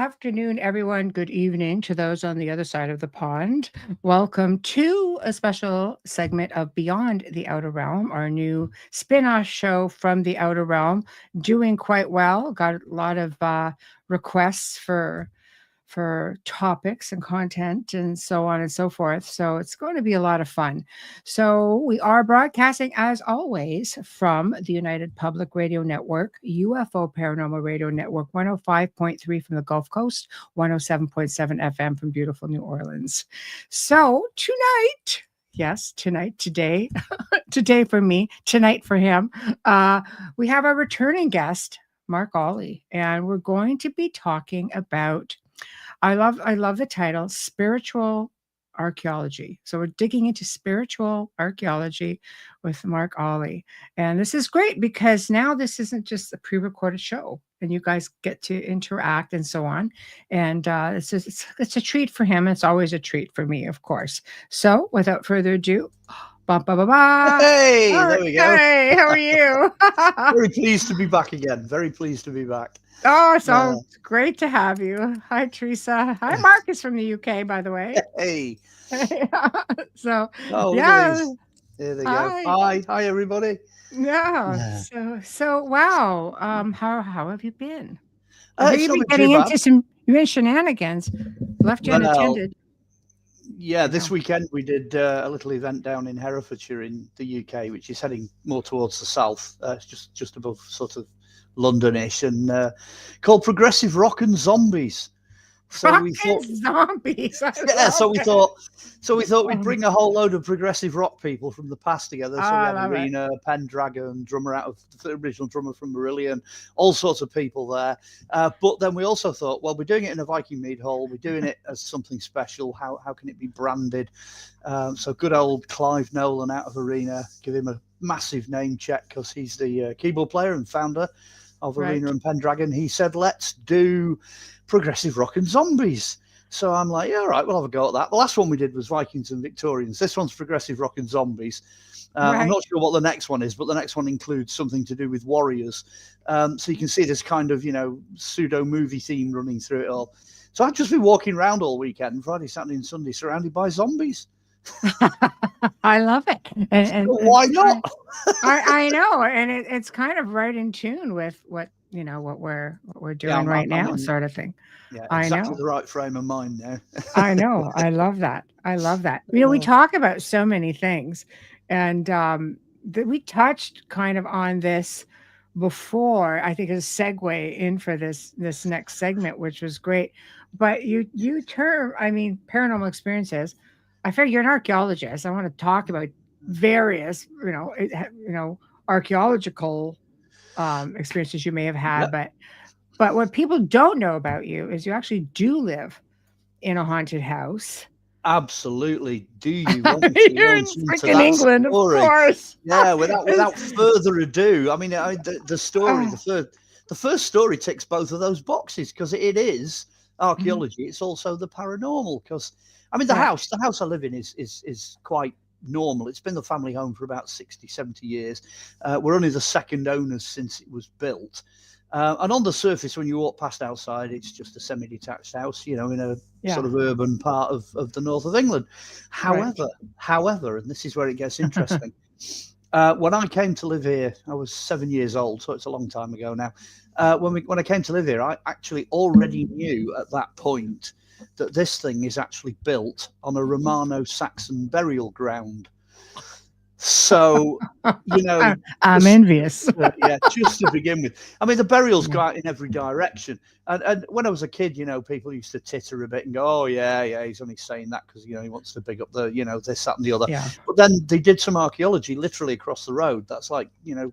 afternoon, everyone. Good evening to those on the other side of the pond. Welcome to a special segment of Beyond the Outer Realm, our new spin-off show from the Outer Realm. Doing quite well. Got a lot of requests for topics and content and so on and so forth. So it's going to be a lot of fun. So we are broadcasting, as always, from the United Public Radio Network, UFO Paranormal Radio Network, 105.3 from the Gulf Coast, 107.7 FM from beautiful New Orleans. So tonight, yes, today, today for me, tonight for him, we have a returning guest, Mark Olly, and we're going to be talking about I love the title, Spiritual Archaeology. So we're digging into spiritual archaeology with Mark Olly. And this is great because now this isn't just a pre-recorded show and you guys get to interact and so on. And it's a treat for him. It's always a treat for me, of course. So without further ado, Hey, there we go. Hey, how are you? Very pleased to be back again. Very pleased to be back. Oh, so great to have you. Hi, Teresa. Hi, Marcus from the UK, by the way. Hey. So, yeah. There they go. Hi, everybody. Yeah. So wow. How have you been? Have you been getting into some shenanigans? Left you unattended. Yeah, this weekend we did a little event down in Herefordshire in the UK, which is heading more towards the south, just above sort of Londonish, and called Progressive Rock and Zombies. So we thought zombies. So we thought we'd bring a whole load of progressive rock people from the past together. So we had Arena, Pendragon, drummer out of the original drummer from Marillion, all sorts of people there. But then we also thought, well, we're doing it in a Viking Mead Hall. We're doing it as something special. How can it be branded? So good old Clive Nolan out of Arena, give him a massive name check because he's the keyboard player and founder of Arena and Pendragon. He said, let's do Progressive Rock and Zombies. So I'm like, yeah, all right, we'll have a go at that. The last one we did was Vikings and Victorians. This one's Progressive Rock and Zombies. I'm not sure what the next one is, but the next one includes something to do with warriors. So you can see this kind of, pseudo movie theme running through it all. So I've just been walking around all weekend, Friday, Saturday and Sunday, surrounded by zombies. I love it. And why not? I know, and it's kind of right in tune with what we're doing right now, sort of thing. Yeah, exactly the right frame of mind now. I know. I love that. We talk about so many things, and we touched kind of on this before. I think as a segue in for this next segment, which was great. But you paranormal experiences. I figure you're an archaeologist. I want to talk about various, archaeological experiences you may have had. But what people don't know about you is you actually do live in a haunted house. Absolutely. Do you want to You're in freaking England, story? Of course. Yeah, without further ado, I mean, the story, the first story ticks both of those boxes because it is archaeology. It's also the paranormal because, the house I live in is quite normal. It's been the family home for about 60, 70 years. We're only the second owners since it was built. And on the surface, when you walk past outside, it's just a semi-detached house, in a sort of urban part of the north of England. However, and this is where it gets interesting. When I came to live here, I was 7 years old, so it's a long time ago now. When I came to live here, I actually already knew at that point that this thing is actually built on a Romano-Saxon burial ground. So, I'm envious. Just to begin with. The burials go out in every direction. And when I was a kid, people used to titter a bit and go, oh, yeah, he's only saying that because, he wants to big up the, this, that and the other. Yeah. But then they did some archaeology literally across the road. That's like, a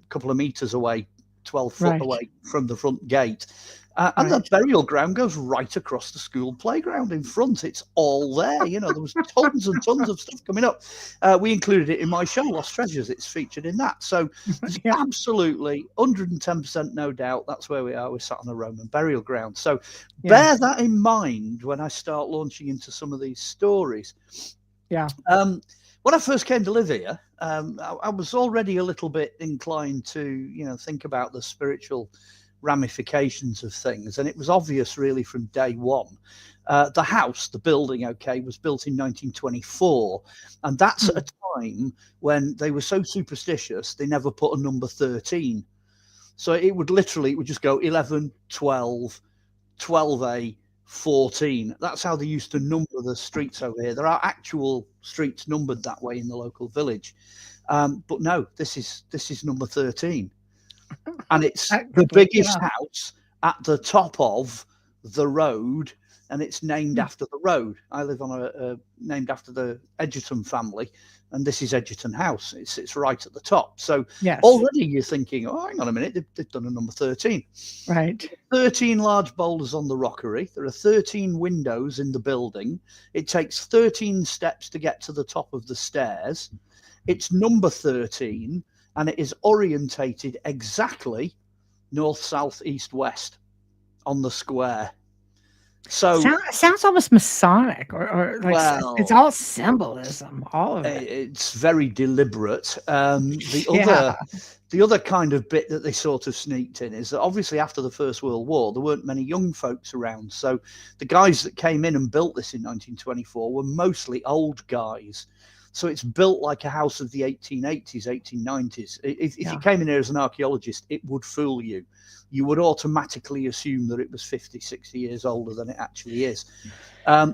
couple of meters away, 12 foot away from the front gate. And the burial ground goes right across the school playground in front. It's all there. There was tons and tons of stuff coming up. We included it in my show, Lost Treasures. It's featured in that. So there's absolutely 110% no doubt that's where we are. We're sat on a Roman burial ground. So bear that in mind when I start launching into some of these stories. Yeah. When I first came to live here, I was already a little bit inclined to, think about the spiritual ramifications of things. And it was obvious really from day one. The house, the building, okay, was built in 1924. And that's at a time when they were so superstitious, they never put a number 13. So it would just go 11, 12, 12A, 14. That's how they used to number the streets over here. There are actual streets numbered that way in the local village. But no, this is number 13. And it's the biggest house at the top of the road, and it's named after the road. I live on named after the Egerton family, and this is Egerton House. It's right at the top. So already you're thinking, oh, hang on a minute, they've done a number 13. Right. 13 large boulders on the rockery. There are 13 windows in the building. It takes 13 steps to get to the top of the stairs. It's number 13, and it is orientated exactly north, south, east, west on the square. So sounds almost Masonic, or like, well, it's all symbolism, all of it. It's very deliberate. The other kind of bit that they sort of sneaked in is that obviously after the First World War, there weren't many young folks around. So the guys that came in and built this in 1924 were mostly old guys. So it's built like a house of the 1880s, 1890s. If you came in here as an archaeologist, it would fool you. You would automatically assume that it was 50, 60 years older than it actually is.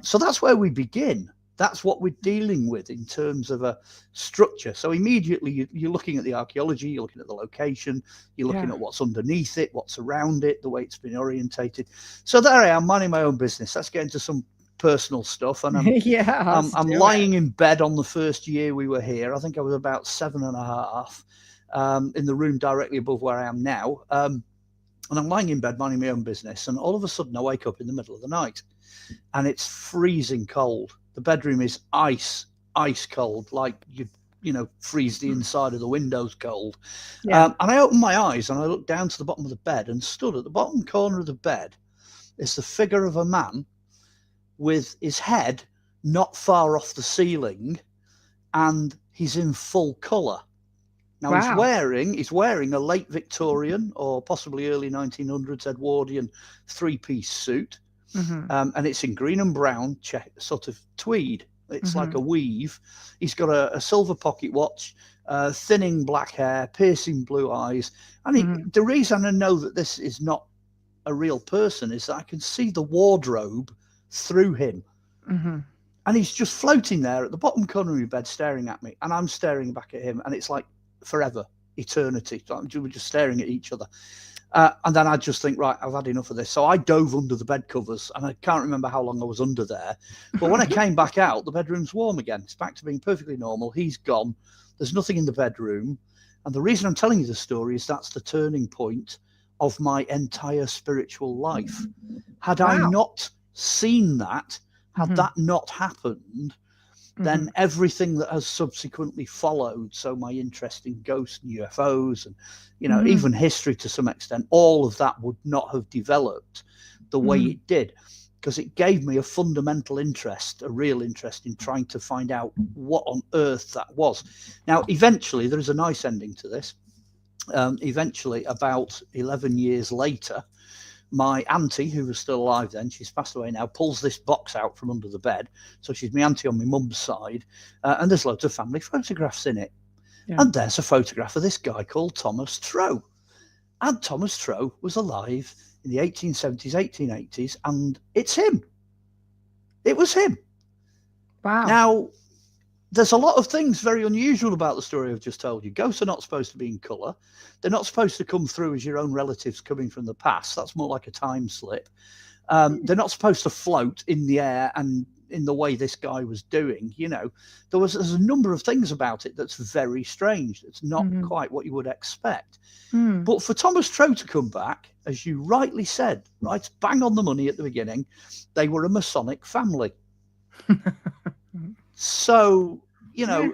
So that's where we begin. That's what we're dealing with in terms of a structure. So immediately you're looking at the archaeology, you're looking at the location, you're looking at what's underneath it, what's around it, the way it's been orientated. So there I am, minding my own business. Let's get into some personal stuff. And I'm lying in bed on the first year we were here. I think I was about 7.5 in the room directly above where I am now. And I'm lying in bed minding my own business, and all of a sudden I wake up in the middle of the night and it's freezing cold. The bedroom is ice cold, like you know, freeze the inside of the windows cold. And I open my eyes and I look down to the bottom of the bed, and stood at the bottom corner of the bed is the figure of a man with his head not far off the ceiling, and he's in full colour. Now he's wearing a late Victorian or possibly early 1900s Edwardian three-piece suit, and it's in green and brown sort of tweed. It's like a weave. He's got a silver pocket watch, thinning black hair, piercing blue eyes. And the reason I know that this is not a real person is that I can see the wardrobe through him. And he's just floating there at the bottom corner of my bed staring at me, and I'm staring back at him, and it's like forever, eternity. We're just staring at each other. And then I just think, right, I've had enough of this. So I dove under the bed covers, and I can't remember how long I was under there. But when I came back out, the bedroom's warm again. It's back to being perfectly normal. He's gone. There's nothing in the bedroom. And the reason I'm telling you the story is that's the turning point of my entire spiritual life. Had I not seen that, had that not happened, then everything that has subsequently followed, so my interest in ghosts and UFOs and, you know, even history to some extent, all of that would not have developed the way it did, because it gave me a fundamental interest, a real interest in trying to find out what on earth that was. Now, eventually, there is a nice ending to this. Eventually, about 11 years later, my auntie, who was still alive then, she's passed away now, pulls this box out from under the bed. So she's my auntie on my mum's side, and there's loads of family photographs in it. And there's a photograph of this guy called Thomas Trow. And Thomas Trow was alive in the 1870s, 1880s, and it's him. It was him. Wow. Now, there's a lot of things very unusual about the story I've just told you. Ghosts are not supposed to be in colour. They're not supposed to come through as your own relatives coming from the past. That's more like a time slip. They're not supposed to float in the air and in the way this guy was doing. You know, there's a number of things about it that's very strange. It's not quite what you would expect. But for Thomas Trow to come back, as you rightly said, right, bang on the money at the beginning, they were a Masonic family. So, you know,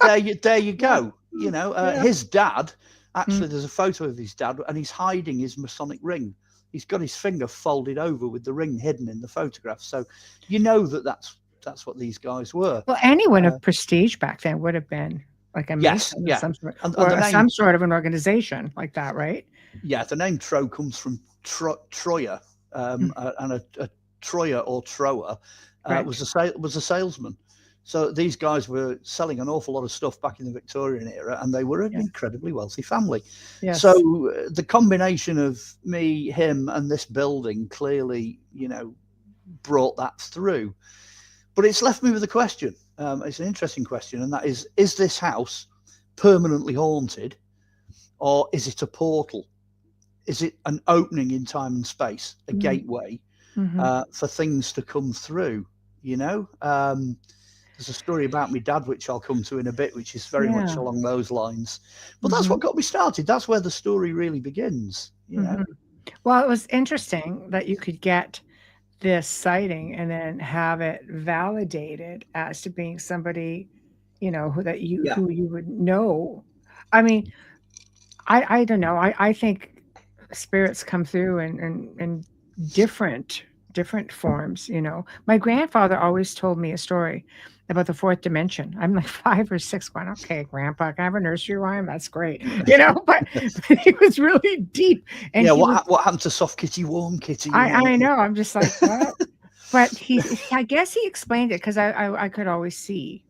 there you go. You know, his dad, actually, there's a photo of his dad, and he's hiding his Masonic ring. He's got his finger folded over with the ring hidden in the photograph. So, you know that's what these guys were. Well, anyone of prestige back then would have been like a Mason, some sort, or some sort of an organization like that, right? Yeah, the name Tro comes from Troyer, and a Troyer or Trower was a salesman. So these guys were selling an awful lot of stuff back in the Victorian era, and they were an incredibly wealthy family. Yes. So the combination of me, him, and this building clearly, brought that through. But it's left me with a question. It's an interesting question, and that is this house permanently haunted, or is it a portal? Is it an opening in time and space, a gateway for things to come through? There's a story about my dad, which I'll come to in a bit, which is very much along those lines. But that's what got me started. That's where the story really begins. Well, it was interesting that you could get this sighting and then have it validated as to being somebody, who you would know. I mean, I don't know. I think spirits come through in different forms. My grandfather always told me a story about the fourth dimension. I'm like 5 or 6 going, okay, Grandpa, can I have a nursery rhyme? That's great. But it was really deep. And what happened to soft kitty, warm kitty? I know. I'm just like, what? But I guess he explained it because I could always see,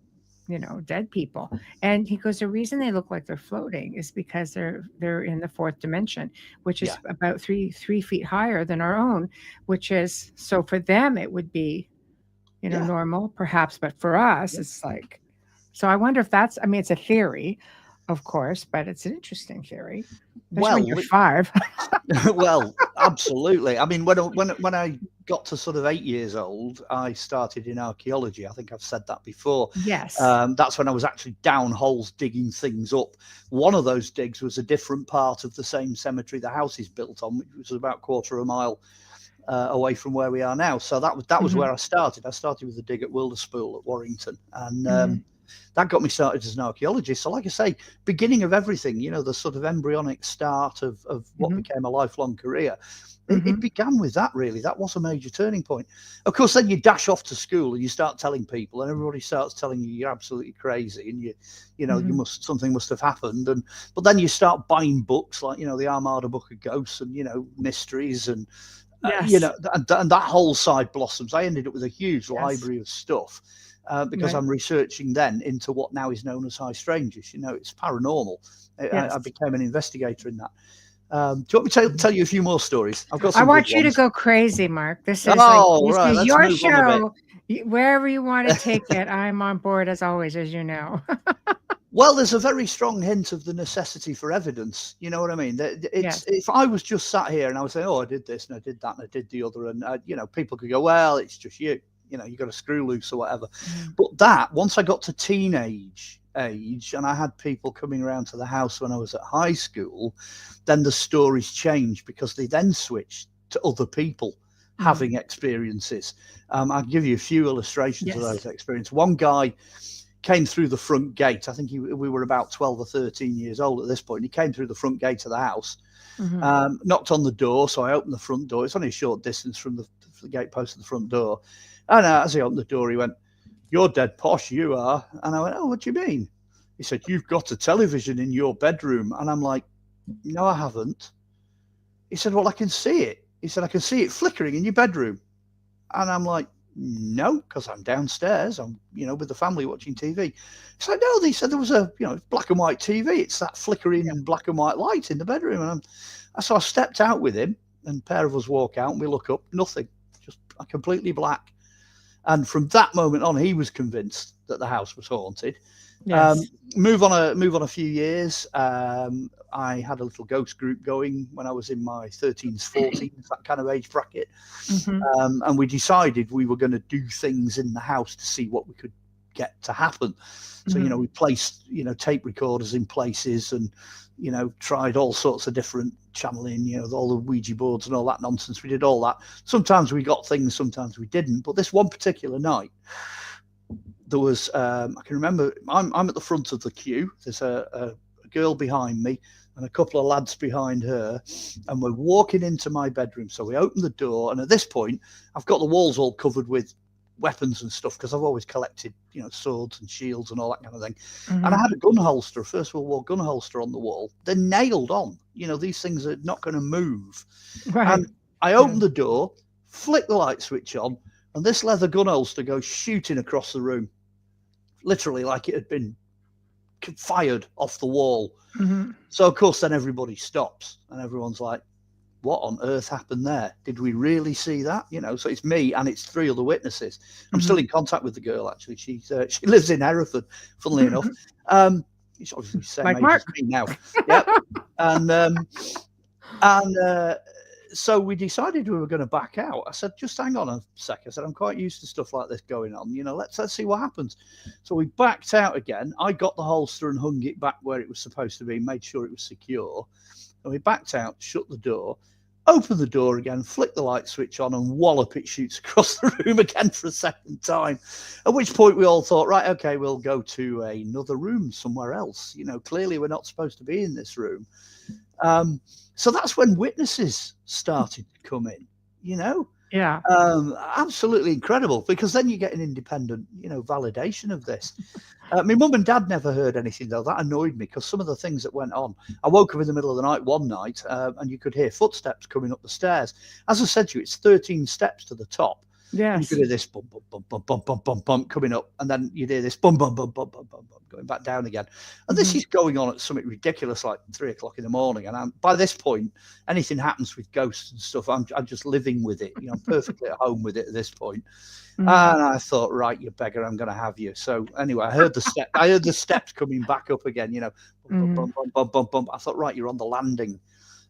dead people. And he goes, the reason they look like they're floating is because they're in the fourth dimension, which is about 3 feet higher than our own, which is, so for them, it would be, normal perhaps, but for us, it's like, so I wonder if that's, it's a theory, of course, but it's an interesting theory. When you're 5. Well, absolutely. I mean, when I got to sort of 8 years old, I started in archaeology. I think I've said that before. Yes. That's when I was actually down holes digging things up. One of those digs was a different part of the same cemetery the house is built on, which was about a quarter of a mile away from where we are now. So that was where I started. I started with a dig at Wilderspool at Warrington, and that got me started as an archaeologist. So like I say, beginning of everything, the sort of embryonic start of what became a lifelong career. It began with that, really. That was a major turning point. Of course, then you dash off to school and you start telling people, and everybody starts telling you you're absolutely crazy, and something must have happened. But then you start buying books like, the Armada Book of Ghosts and, mysteries and, and that whole side blossoms. I ended up with a huge library of stuff. Because I'm researching then into what now is known as high strangeness. It's paranormal. I became an investigator in that. Do you want me to tell you a few more stories? I've got some. I want you to go crazy, Mark. This is your show. Wherever you want to take it, I'm on board as always, as you know. Well, there's a very strong hint of the necessity for evidence. You know what I mean? If I was just sat here and I was saying, I did this and I did that and I did the other, and people could go, well, it's just you. You got a screw loose or whatever. But once I got to teenage age and I had people coming around to the house when I was at high school, then the stories changed because they then switched to other people having experiences. I'll give you a few illustrations of those experiences. One guy came through the front gate. I think we were about 12 or 13 years old at this point. He came through the front gate of the house, knocked on the door. So I opened the front door. It's only a short distance from the gate post of the front door. And as he opened the door, he went, "You're dead posh, you are." And I went, "Oh, what do you mean?" He said, "You've got a television in your bedroom." And I'm like, "No, I haven't." He said, "Well, I can see it." He said, "I can see it flickering in your bedroom." And I'm like, "No, because I'm downstairs. I'm, with the family watching TV." He said, "No," they said there was a, black and white TV. It's that flickering black and white light in the bedroom. And so I stepped out with him, and a pair of us walk out and we look up, nothing, just completely black. And from that moment on, he was convinced that the house was haunted. Yes. Move on a few years. I had a little ghost group going when I was in my 13s, 14s, that kind of age bracket. And we decided we were going to do things in the house to see what we could get to happen. So, we placed, tape recorders in places and, tried all sorts of different channeling, all the Ouija boards and all that nonsense. We did all that. Sometimes we got things, sometimes we didn't. But this one particular night, there was, I can remember, I'm at the front of the queue. There's a girl behind me and a couple of lads behind her. And we're walking into my bedroom. So we open the door. And at this point, I've got the walls all covered with weapons and stuff, because I've always collected, you know, swords and shields and all that kind of thing. And I had a gun holster, First World War gun holster on the wall. They're nailed on. You know, these things are not going to move. Right. And I opened the door, flick the light switch on, and this leather gun holster goes shooting across the room, literally like it had been fired off the wall. So of course then everybody stops and everyone's like, what on earth happened there? Did we really see that? You know, so it's me and it's 3 other witnesses. I'm still in contact with the girl, actually. She lives in Hereford, funnily enough. She's obviously the same age as me now. Yep. And so we decided we were going to back out. I said, just hang on a sec. I said, I'm quite used to stuff like this going on. You know, let's see what happens. So we backed out again. I got the holster and hung it back where it was supposed to be, made sure it was secure. And we backed out, shut the door, opened the door again, flick the light switch on, and wallop, it shoots across the room again for a second time. At which point we all thought, right, okay, we'll go to another room somewhere else. You know, clearly we're not supposed to be in this room. So that's when witnesses started to come in, you know? Yeah. Absolutely incredible, because then you get an independent, you know, validation of this. My mum and dad never heard anything, though. That annoyed me, because some of the things that went on, I woke up in the middle of the night one night and you could hear footsteps coming up the stairs. As I said to you, it's 13 steps to the top. Yes. You could hear this bump, bump, bump, bump, bump, bump, bump, bump coming up, and then you'd hear this bump, bump, bump, bump, bump, bump, bump going back down again. And this is going on at something ridiculous, like 3 o'clock in the morning. And by this point, anything happens with ghosts and stuff, I'm just living with it. You know, I'm perfectly at home with it at this point. And I thought, right, you beggar, I'm going to have you. So anyway, I heard the steps coming back up again. You know, bump, bump, bump, bump, bump, bump. I thought, right, you're on the landing.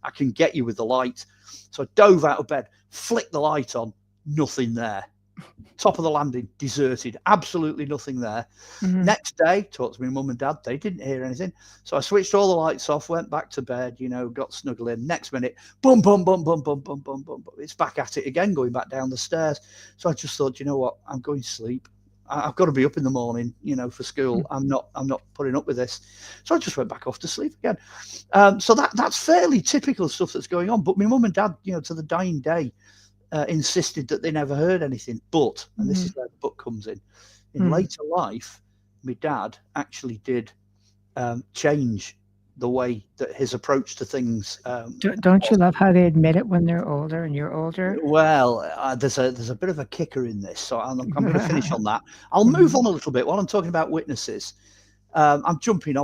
I can get you with the light. So I dove out of bed, flicked the light on, nothing there. Top of the landing, deserted, absolutely nothing there. Next day, talked to my mum and dad, they didn't hear anything. So I switched all the lights off, went back to bed, you know, got snuggled in. Next minute, bum, bum, bum, bum, bum, bum, bum, bum. It's back at it again, going back down the stairs. So I just thought, you know what, I'm going to sleep. I've got to be up in the morning, you know, for school. I'm not putting up with this. So I just went back off to sleep again. So that's fairly typical stuff that's going on. But my mum and dad, you know, to the dying day, insisted that they never heard anything. But, and this is where the book comes in later life, my dad actually did change the way that his approach to things. Don't you love how they admit it when they're older and you're older? Well, there's a bit of a kicker in this, so I'm going to finish on that. I'll move on a little bit while I'm talking about witnesses. I'm jumping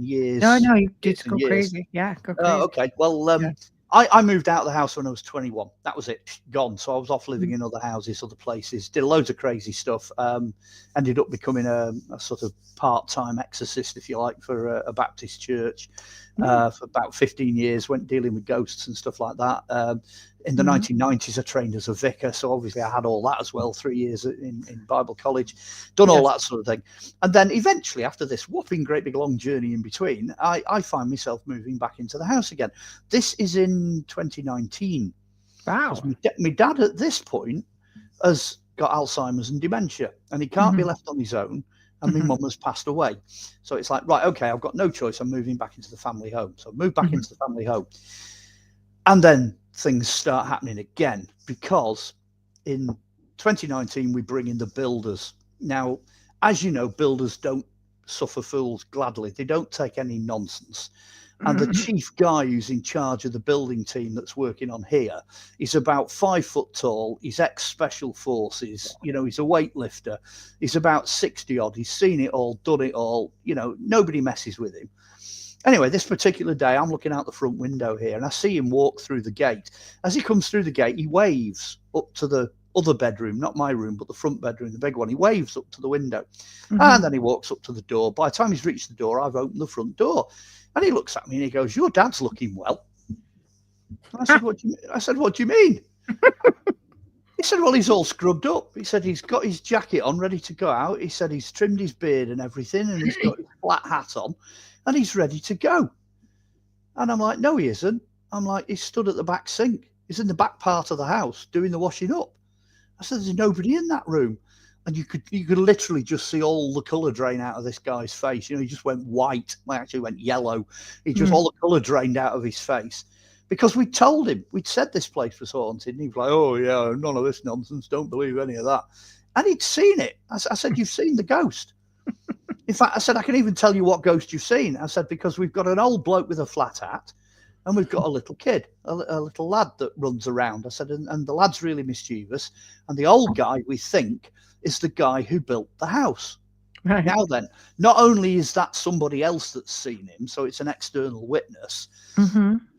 years. No, you just go crazy. Yeah, go crazy. Okay. Well, I moved out of the house when I was 21. That was it, gone. So I was off living in other houses, other places, did loads of crazy stuff. Ended up becoming a sort of part-time exorcist, if you like, for a Baptist church for about 15 years, went dealing with ghosts and stuff like that. In the 1990s, I trained as a vicar. So obviously I had all that as well, 3 years in Bible college, done all that sort of thing. And then eventually, after this whopping great big long journey in between, I find myself moving back into the house again. This is in 2019. Wow. My dad at this point has got Alzheimer's and dementia, and he can't be left on his own. And my mum has passed away. So it's like, right, okay, I've got no choice. I'm moving back into the family home. So I moved back into the family home. And then things start happening again, because in 2019, we bring in the builders. Now, as you know, builders don't suffer fools gladly. They don't take any nonsense. And the chief guy who's in charge of the building team that's working on here is about 5 foot tall. He's ex-special forces. You know, he's a weightlifter. He's about 60 odd. He's seen it all, done it all. You know, nobody messes with him. Anyway, this particular day, I'm looking out the front window here, and I see him walk through the gate. As he comes through the gate, he waves up to the other bedroom, not my room, but the front bedroom, the big one. He waves up to the window, and then he walks up to the door. By the time he's reached the door, I've opened the front door. And he looks at me and he goes, "Your dad's looking well." And I said, "What do you mean?" I said, "What do you mean?" He said, "Well, he's all scrubbed up." He said he's got his jacket on, ready to go out. He said he's trimmed his beard and everything, and he's got his flat hat on, and he's ready to go. And I'm like, "No, he isn't." I'm like, "He's stood at the back sink. He's in the back part of the house doing the washing up." I said, "There's nobody in that room." And you could literally just see all the colour drain out of this guy's face. You know, he just went white. Well, actually went yellow. He just all the colour drained out of his face, because we told him, we'd said this place was haunted, and he was like, "Oh yeah, none of this nonsense. Don't believe any of that." And he'd seen it. I said, you've seen the ghost. In fact, I said, I can even tell you what ghost you've seen. I said, because we've got an old bloke with a flat hat and we've got a little kid, a little lad that runs around. I said, and the lad's really mischievous. And the old guy, we think, is the guy who built the house. Right. Now then, not only is that somebody else that's seen him, so it's an external witness.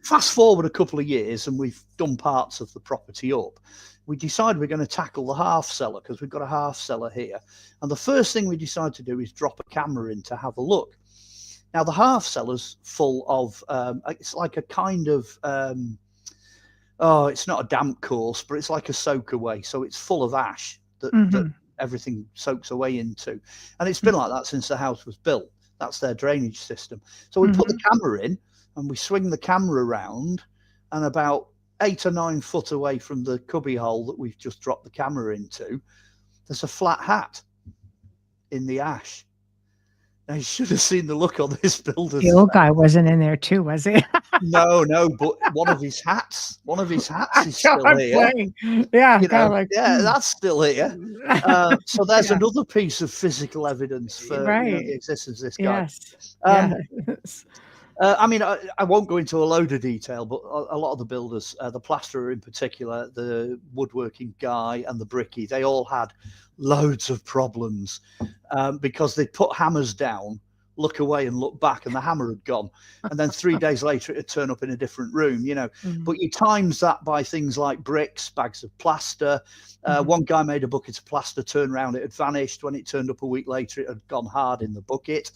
Fast forward a couple of years and we've done parts of the property up. We decide we're going to tackle the half cellar because we've got a half cellar here. And the first thing we decide to do is drop a camera in to have a look. Now, the half cellar's full of, it's like a kind of, it's not a damp course, but it's like a soak away. So it's full of ash that everything soaks away into. And it's been like that since the house was built. That's their drainage system. So we put the camera in and we swing the camera around, and about 8 or 9 foot away from the cubby hole that we've just dropped the camera into, there's a flat hat in the ash. Now, you should have seen the look on this builder's The old guy wasn't in there too, was he? No, but one of his hats is still here. Yeah, that's still here. So there's another piece of physical evidence for the existence of this guy. Yes. I mean, I won't go into a load of detail, but a lot of the builders, the plasterer in particular, the woodworking guy and the brickie, they all had loads of problems because they put hammers down, look away and look back, and the hammer had gone. And then 3 days later, it'd turn up in a different room, But you times that by things like bricks, bags of plaster. One guy made a bucket of plaster, turned around, it had vanished. When it turned up a week later, it had gone hard in the bucket.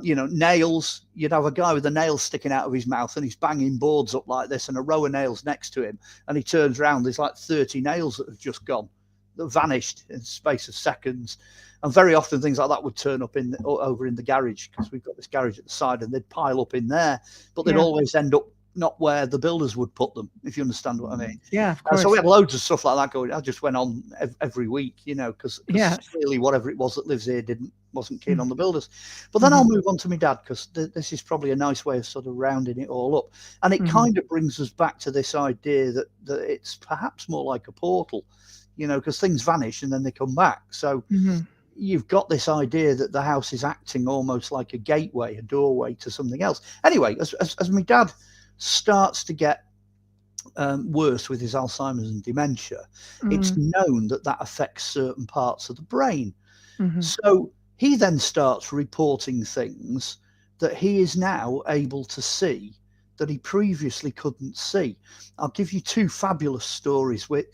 Nails, you'd have a guy with a nail sticking out of his mouth and he's banging boards up like this and a row of nails next to him. And he turns around, there's like 30 nails that have just gone, that vanished in the space of seconds. And very often things like that would turn up over in the garage, because we've got this garage at the side, and they'd pile up in there, but they'd always end up not where the builders would put them, if you understand what I mean. Yeah, of course. So we had loads of stuff like that going. I just went on every week, because clearly whatever it was that lives here wasn't keen on the builders. But then I'll move on to my dad, because this is probably a nice way of sort of rounding it all up. And it kind of brings us back to this idea that it's perhaps more like a portal, because things vanish and then they come back. So you've got this idea that the house is acting almost like a gateway, a doorway to something else. Anyway, as my dad starts to get worse with his Alzheimer's and dementia, it's known that affects certain parts of the brain. So he then starts reporting things that he is now able to see that he previously couldn't see. I'll give you 2 fabulous stories. We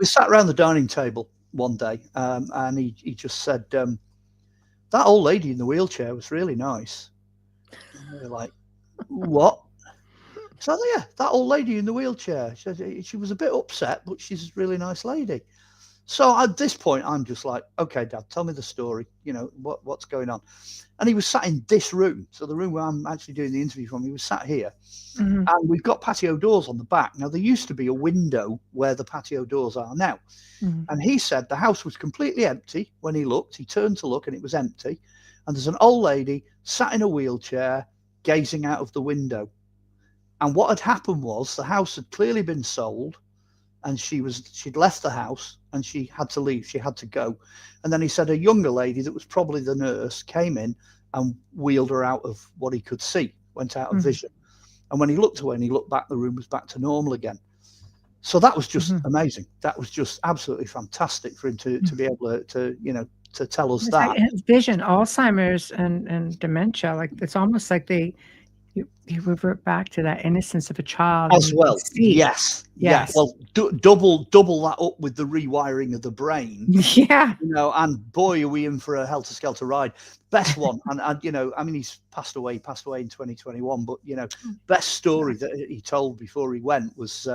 sat around the dining table one day, and he just said, that old lady in the wheelchair was really nice. And we were like, what? So yeah, that old lady in the wheelchair, she was a bit upset, but she's a really nice lady. So at this point, I'm just like, okay, Dad, tell me the story. What's going on? And he was sat in this room. So the room where I'm actually doing the interview from, he was sat here. And we've got patio doors on the back. Now, there used to be a window where the patio doors are now. And he said the house was completely empty when he looked. He turned to look and it was empty. And there's an old lady sat in a wheelchair gazing out of the window. And what had happened was the house had clearly been sold, and she'd left the house and she had to leave. She had to go. And then he said a younger lady that was probably the nurse came in and wheeled her out of what he could see, went out of vision. And when he looked away and he looked back, the room was back to normal again. So that was just amazing. That was just absolutely fantastic for him to be able to tell us that. Like vision, Alzheimer's and dementia, like it's almost like you revert back to that innocence of a child as well. Yes. Well, double that up with the rewiring of the brain. Yeah. And boy, are we in for a helter-skelter ride. Best one. and I mean, he's passed away in 2021, but best story that he told before he went was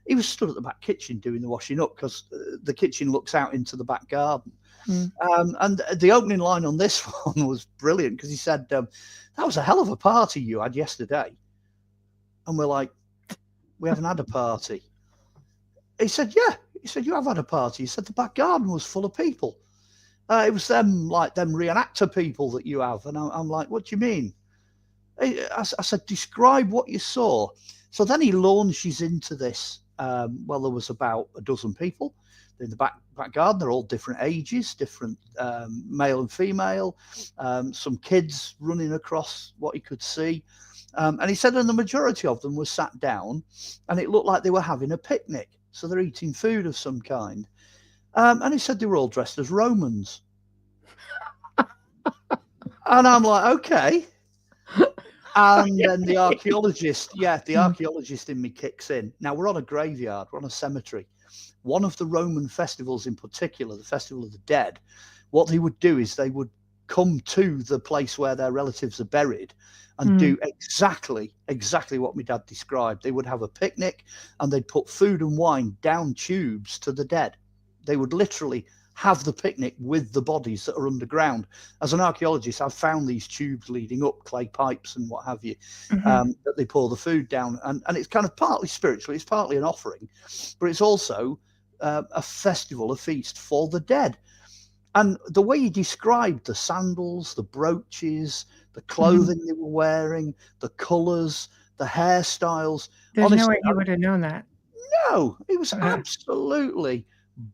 he was stood at the back kitchen doing the washing up, because the kitchen looks out into the back garden. And the opening line on this one was brilliant, because he said, that was a hell of a party you had yesterday. And we're like, we haven't had a party. He said, yeah. He said, you have had a party. He said, the back garden was full of people. It was them reenactor people that you have. And I'm like, what do you mean? I said, describe what you saw. So then he launches into this well, there was about a dozen people in the back garden. They're all different ages, different male and female, some kids running across what he could see. And he said, and the majority of them were sat down, and it looked like they were having a picnic. So they're eating food of some kind. And he said they were all dressed as Romans. And I'm like, okay. And then the archaeologist, the archaeologist in me kicks in. Now, we're on a graveyard, we're on a cemetery. One of the Roman festivals in particular, the Festival of the Dead, what they would do is they would come to the place where their relatives are buried and do exactly what my dad described. They would have a picnic and they'd put food and wine down tubes to the dead. They would literally have the picnic with the bodies that are underground. As an archaeologist, I've found these tubes leading up, clay pipes and what have you, that they pour the food down. And it's kind of partly spiritual, it's partly an offering, but it's also a festival, a feast for the dead. And the way he described the sandals, the brooches, the clothing they were wearing, the colours, the hairstyles. There's honestly, no way he would have known that. No, it was absolutely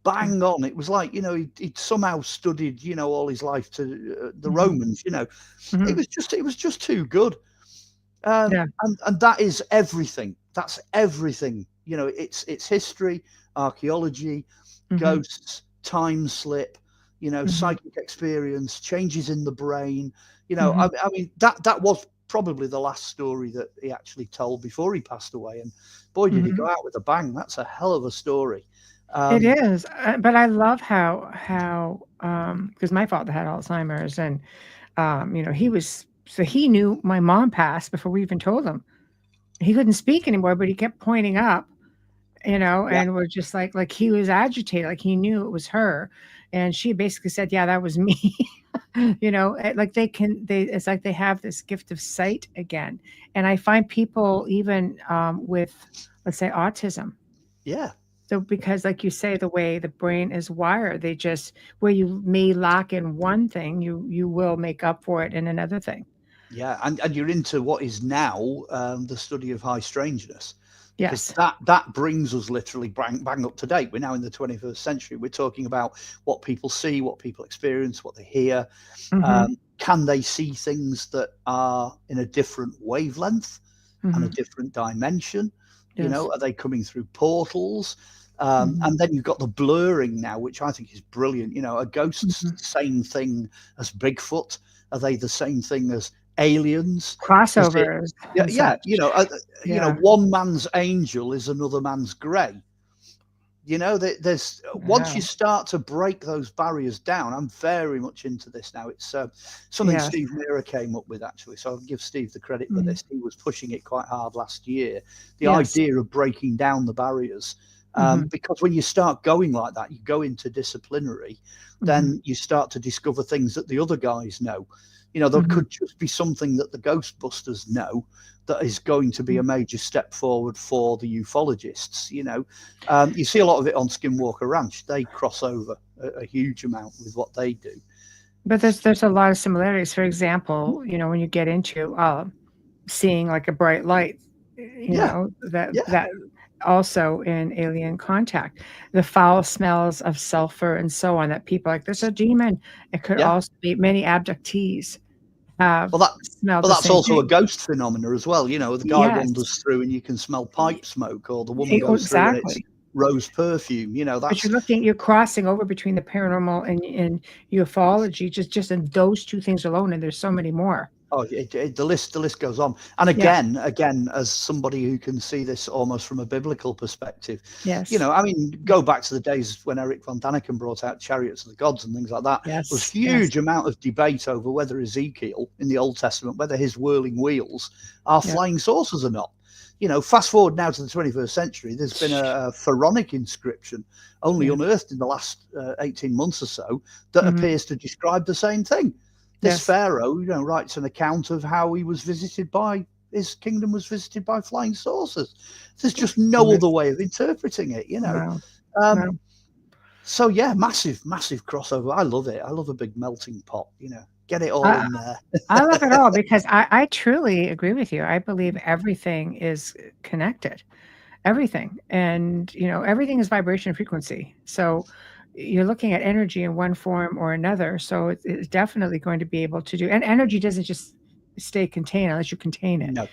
bang on. It was like, he'd somehow studied, all his life to the Romans, It was just too good. And that is everything. That's everything. It's history, archaeology, ghosts, time slip, psychic experience, changes in the brain. I mean, that was probably the last story that he actually told before he passed away. And boy, did he go out with a bang. That's a hell of a story. It is. But I love how because my father had Alzheimer's, and, he knew my mom passed before we even told him. He couldn't speak anymore, but he kept pointing up, and we're just like he was agitated, like he knew it was her. And she basically said, yeah, that was me. Like it's like they have this gift of sight again. And I find people even with, let's say, autism. Yeah. So because, like you say, the way the brain is wired, they just, where you may lack in one thing, you will make up for it in another thing. Yeah. And you're into what is now the study of high strangeness. Yes. That brings us literally bang up to date. We're now in the 21st century. We're talking about what people see, what people experience, what they hear. Can they see things that are in a different wavelength and a different dimension? Yes. Are they coming through portals? And then you've got the blurring now, which I think is brilliant. Are ghosts the same thing as Bigfoot? Are they the same thing as aliens? Crossovers. One man's angel is another man's grey. There's once you start to break those barriers down. I'm very much into this now. It's something Steve Mira came up with, actually, so I'll give Steve the credit for this. He was pushing it quite hard last year, the idea of breaking down the barriers, because when you start going like that, you go into disciplinary, then you start to discover things that the other guys know. There could just be something that the Ghostbusters know that is going to be a major step forward for the ufologists. You see a lot of it on Skinwalker Ranch. They cross over a huge amount with what they do. But there's a lot of similarities. For example, when you get into seeing like a bright light, that also in Alien Contact, the foul smells of sulfur and so on, that people like, there's a demon. It could also be many abductees. That's also a ghost phenomena as well. The guy wanders through and you can smell pipe smoke, or the woman goes through and it's rose perfume. But you're crossing over between the paranormal and ufology, just in those two things alone, and there's so many more. Oh, the list goes on. And again, as somebody who can see this almost from a biblical perspective, I mean, go back to the days when Eric von Daniken brought out Chariots of the Gods and things like that. There was huge amount of debate over whether Ezekiel in the Old Testament, whether his whirling wheels are flying saucers or not. Fast forward now to the 21st century, there's been a pharaonic inscription only unearthed in the last 18 months or so that appears to describe the same thing. This pharaoh, writes an account of how he was his kingdom was visited by flying saucers. There's just no other way of interpreting it, Wow. So massive crossover. I love it. I love a big melting pot, get it all in there. I love it all, because I truly agree with you. I believe everything is connected. everything. And, everything is vibration and frequency. So you're looking at energy in one form or another. So it's definitely going to be able to do, and energy doesn't just stay contained unless you contain it. No.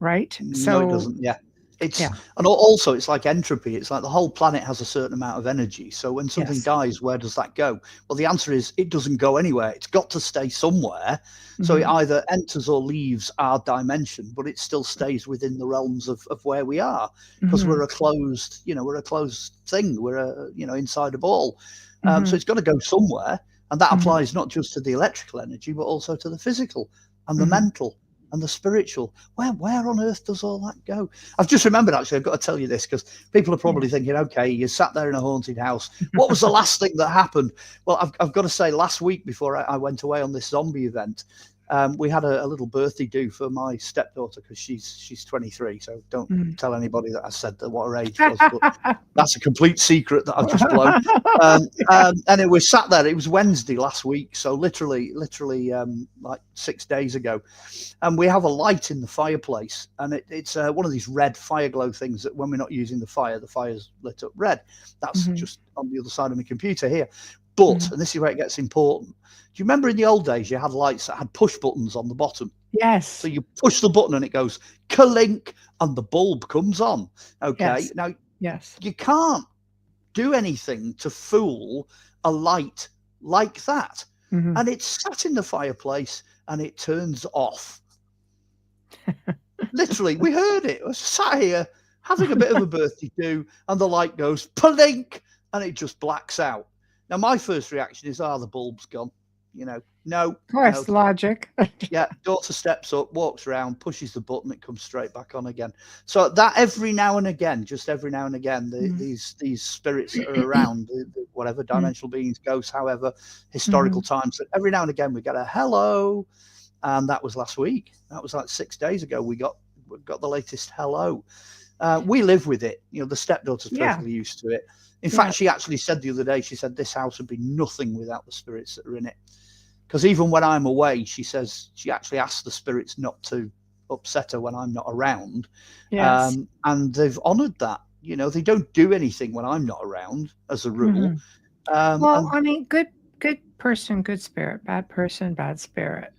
Right? No, it So, doesn't. Yeah. yeah. And also it's like entropy. It's like the whole planet has a certain amount of energy. So when something Yes. dies, where does that go? Well, the answer is it doesn't go anywhere. It's got to stay somewhere. So it either enters or leaves our dimension, but it still stays within the realms of where we are, because we're a closed, we're a closed thing. We're inside a ball. So it's got to go somewhere. And that applies not just to the electrical energy, but also to the physical and the mental and the spiritual. Where on earth does all that go? I've just remembered, actually, I've got to tell you this, because people are probably thinking, okay, you sat there in a haunted house. What was the last thing that happened? Well, I've got to say, last week before I went away on this zombie event, we had a little birthday do for my stepdaughter, because she's 23. So don't tell anybody that I said that what her age was, but that's a complete secret that I've just blown. And it was sat there. It was Wednesday last week, so literally like 6 days ago. And we have a light in the fireplace, and it's one of these red fire glow things that when we're not using the fire's lit up red. That's just on the other side of my computer here. But, and this is where it gets important, do you remember in the old days you had lights that had push buttons on the bottom? Yes. So you push the button and it goes ka-link and the bulb comes on. Okay. Yes. Now, yes, you can't do anything to fool a light like that. And it's sat in the fireplace and it turns off. Literally, we heard it. I was sat here having a bit of a birthday do, and the light goes plink and it just blacks out. Now, my first reaction is, the bulb's gone. No. Of course, logic. Yeah, daughter steps up, walks around, pushes the button, it comes straight back on again. So that every now and again, these spirits that are around, whatever, dimensional beings, ghosts, however, historical times, every now and again we get a hello. And that was last week. That was like 6 days ago. We got the latest hello. We live with it. The stepdaughter's perfectly used to it. In fact, she actually said the other day, she said this house would be nothing without the spirits that are in it. Because even when I'm away, she says she actually asks the spirits not to upset her when I'm not around. Yes. And they've honoured that. They don't do anything when I'm not around, as a rule. Well, I mean, good person, good spirit. Bad person, bad spirit.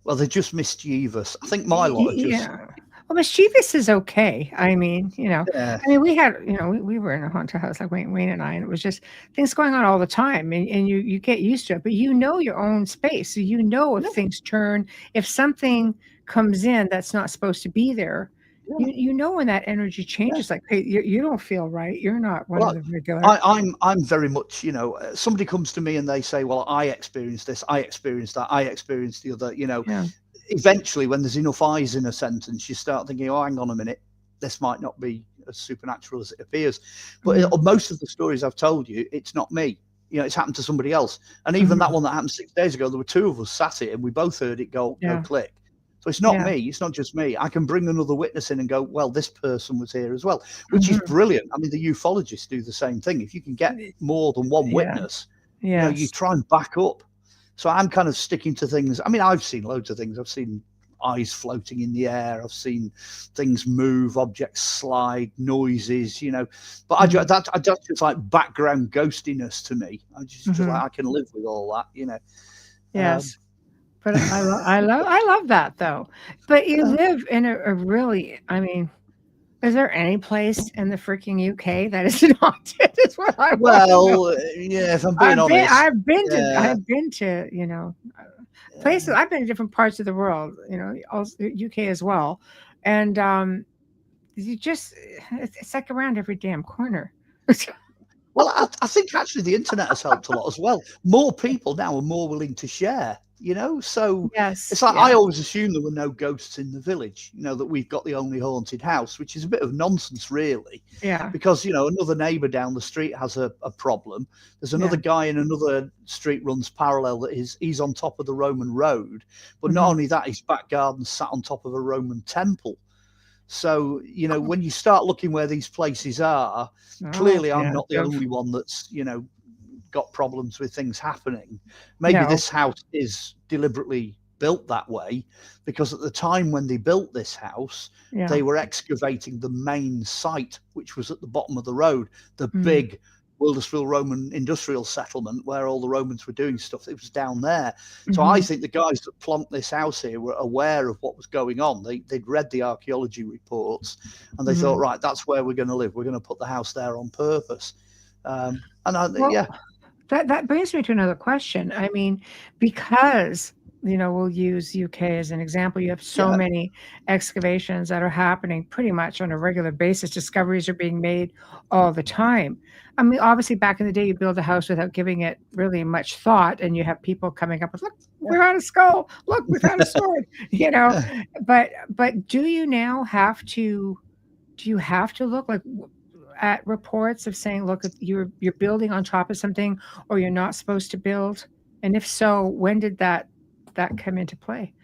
Well, they're just mischievous. I think my lot are just... Yeah. Well, mischievous is okay. I mean, I mean, we had, we were in a haunted house, like Wayne and I, and it was just things going on all the time, and you get used to it, but your own space. So if things turn, if something comes in that's not supposed to be there, when that energy changes, like, hey, you don't feel right. You're not one of the regular. I'm very much, somebody comes to me and they say, well, I experienced this, I experienced that, I experienced the other, Eventually, when there's enough eyes in a sentence, you start thinking, hang on a minute, this might not be as supernatural as it appears. But most of the stories I've told you, it's not me. It's happened to somebody else. And even that one that happened 6 days ago, there were two of us sat here and we both heard it go click. So it's not me. It's not just me. I can bring another witness in and go, well, this person was here as well, which is brilliant. I mean, the ufologists do the same thing. If you can get more than one witness, you try and back up. So I'm kind of sticking to things. I mean, I've seen loads of things. I've seen eyes floating in the air. I've seen things move, objects slide, noises, But that's just like background ghostiness to me. I just like, I can live with all that, Yes. But I love that, though. But you live in a really, I mean, is there any place in the freaking UK that is not? Is what I if I'm being honest, I've been to places. I've been to different parts of the world, also UK as well, and it's like around every damn corner. Well, I think actually the internet has helped a lot as well. More people now are more willing to share. So it's like I always assumed there were no ghosts in the village, that we've got the only haunted house, which is a bit of nonsense, really. Yeah. Because, another neighbour down the street has a problem. There's another guy in another street runs parallel that he's on top of the Roman road. But not only that, his back garden sat on top of a Roman temple. So, when you start looking where these places are, clearly I'm not the only one that's, got problems with things happening. Maybe this house is deliberately built that way because at the time when they built this house, they were excavating the main site, which was at the bottom of the road, the big Wildersfield Roman industrial settlement where all the Romans were doing stuff. It was down there. So I think the guys that plonked this house here were aware of what was going on. They'd read the archaeology reports and they thought, right, that's where we're going to live. We're going to put the house there on purpose. That brings me to another question. I mean, because, you know, we'll use UK as an example. You have so many excavations that are happening pretty much on a regular basis. Discoveries are being made all the time. I mean, obviously back in the day, you build a house without giving it really much thought, and you have people coming up with, look, we found a skull. Look, we found a sword. You know, but do you now have to? Do you have to look like at reports of saying, look, you're building on top of something, or you're not supposed to build? And if so, when did that come into play?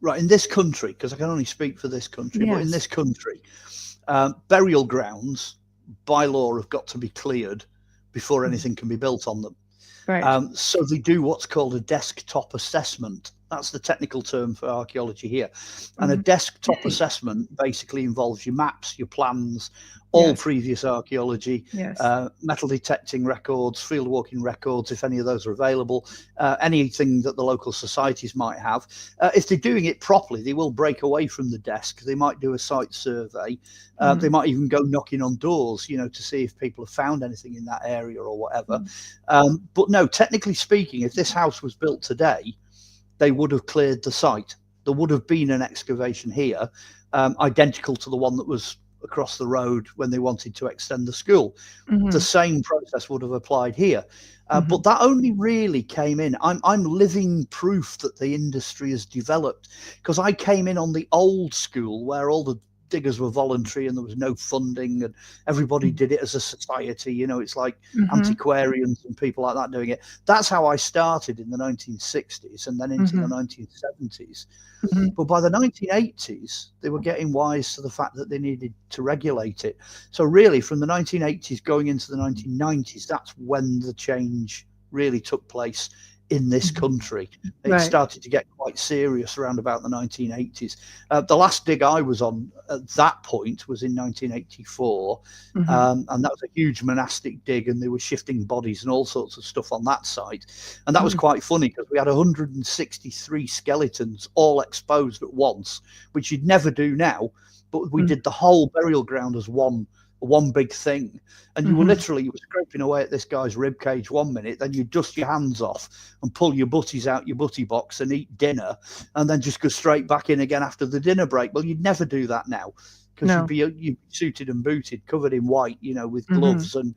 Right, in this country, because I can only speak for this country, but in this country, burial grounds by law have got to be cleared before anything can be built on them. Right. So they do what's called a desktop assessment. That's the technical term for archaeology here. And a desktop assessment basically involves your maps, your plans, all previous archaeology, metal detecting records, field walking records, if any of those are available, anything that the local societies might have. If they're doing it properly, they will break away from the desk. They might do a site survey. They might even go knocking on doors, you know, to see if people have found anything in that area or whatever. But no, technically speaking, if this house was built today, they would have cleared the site. There would have been an excavation here, identical to the one that was across the road when they wanted to extend the school. The same process would have applied here. But that only really came in. I'm living proof that the industry has developed, because I came in on the old school where all the diggers were voluntary and there was no funding and everybody did it as a society. You know, it's like antiquarians and people like that doing it. That's how I started in the 1960s and then into the 1970s. But by the 1980s, they were getting wise to the fact that they needed to regulate it. So really from the 1980s going into the 1990s, that's when the change really took place in this country. It started to get quite serious around about the 1980s. The last dig I was on at that point was in 1984, and that was a huge monastic dig, and they were shifting bodies and all sorts of stuff on that site. And that was quite funny because we had 163 skeletons all exposed at once, which you'd never do now, but we did the whole burial ground as one big thing. And you were literally, you were scraping away at this guy's rib cage 1 minute, then you dust your hands off and pull your butties out your butty box and eat dinner, and then just go straight back in again after the dinner break. Well, you'd never do that now, because you'd be suited and booted, covered in white, you know, with gloves, and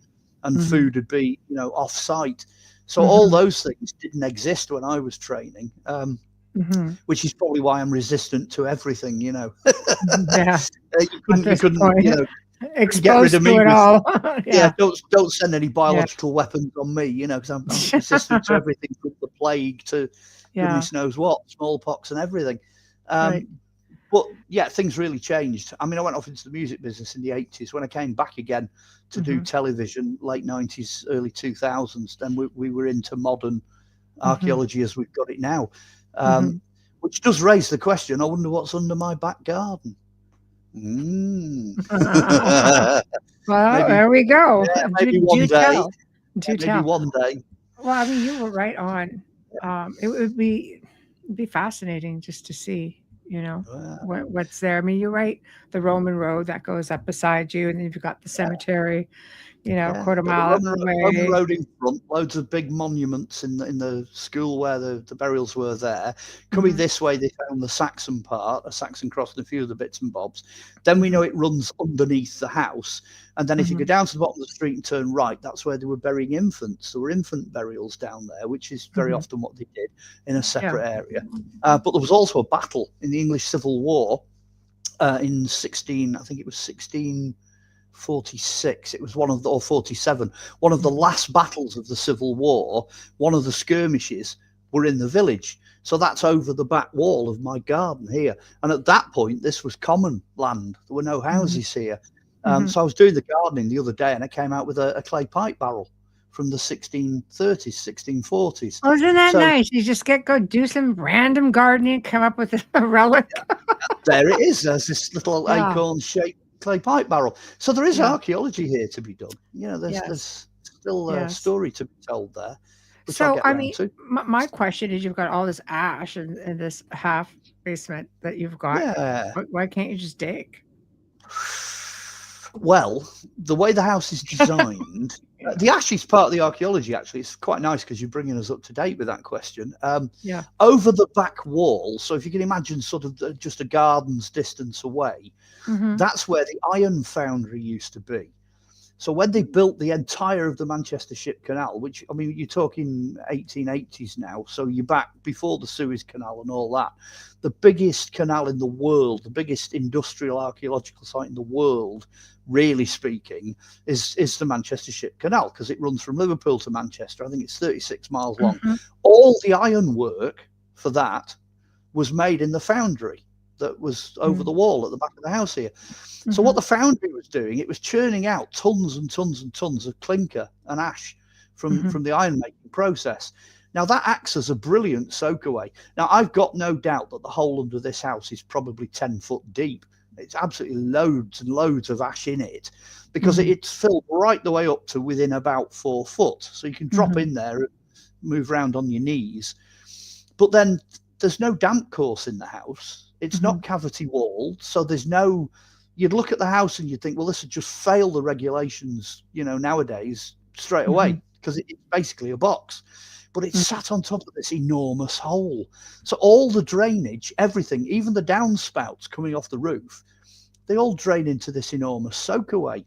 food would be, you know, off site. So all those things didn't exist when I was training, which is probably why I'm resistant to everything, you know. You couldn't, you know, exposed to it all. Don't send any biological weapons on me, you know, because I'm resistant to everything from the plague to goodness knows what, smallpox and everything. But yeah, things really changed. I mean, I went off into the music business in the 80s. When I came back again to do television, late 90s, early 2000s, then we were into modern archaeology as we've got it now, which does raise the question, I wonder what's under my back garden. Well, there we go. Yeah, maybe one day. Maybe one day. Well, I mean, you were right on. It would be fascinating just to see, you know, what's there. I mean, you're right. The Roman road that goes up beside you, and then you've got the cemetery, you know, quarter mile away. Roman road in front, loads of big monuments in the school where the burials were there. Coming this way, they found the Saxon part, a Saxon cross and a few of the bits and bobs. Then we know it runs underneath the house. And then if you go down to the bottom of the street and turn right, that's where they were burying infants. There were infant burials down there, which is very often what they did in a separate area. But there was also a battle in the English Civil War in 1646. It was or 47, one of the last battles of the Civil War. One of the skirmishes were in the village, so that's over the back wall of my garden here. And at that point, this was common land. There were no houses here. So I was doing the gardening the other day, and I came out with a clay pipe barrel from the 1630s, 1640s. Oh, isn't that nice? You just go do some random gardening, come up with a relic. There it is. There's this little acorn-shaped clay pipe barrel. So there is archaeology here to be done. You know, there's still a story to be told there. Which so, I mean, my question is, you've got all this ash in this half basement that you've got. Yeah. Why can't you just dig? Well, the way the house is designed, the ash is part of the archaeology, actually. It's quite nice because you're bringing us up to date with that question. Over the back wall, so if you can imagine sort of just a garden's distance away, that's where the iron foundry used to be. So when they built the entire of the Manchester Ship Canal, which, I mean, you're talking 1880s now, so you're back before the Suez Canal and all that, the biggest canal in the world, the biggest industrial archaeological site in the world, really speaking, is the Manchester Ship Canal, because it runs from Liverpool to Manchester. I think it's 36 miles long. All the ironwork for that was made in the foundry that was over the wall at the back of the house here. So what the foundry was doing, it was churning out tons and tons and tons of clinker and ash from the iron making process. Now that acts as a brilliant soak away. Now I've got no doubt that the hole under this house is probably 10 foot deep. It's absolutely loads and loads of ash in it, because it's filled right the way up to within about 4 foot. So you can drop in there and move around on your knees. But then there's no damp course in the house. It's not cavity walled, so there's no, you'd look at the house and you'd think, well, this would just fail the regulations, you know, nowadays straight away, because it's basically a box. But it's sat on top of this enormous hole. So all the drainage, everything, even the downspouts coming off the roof, they all drain into this enormous soak away.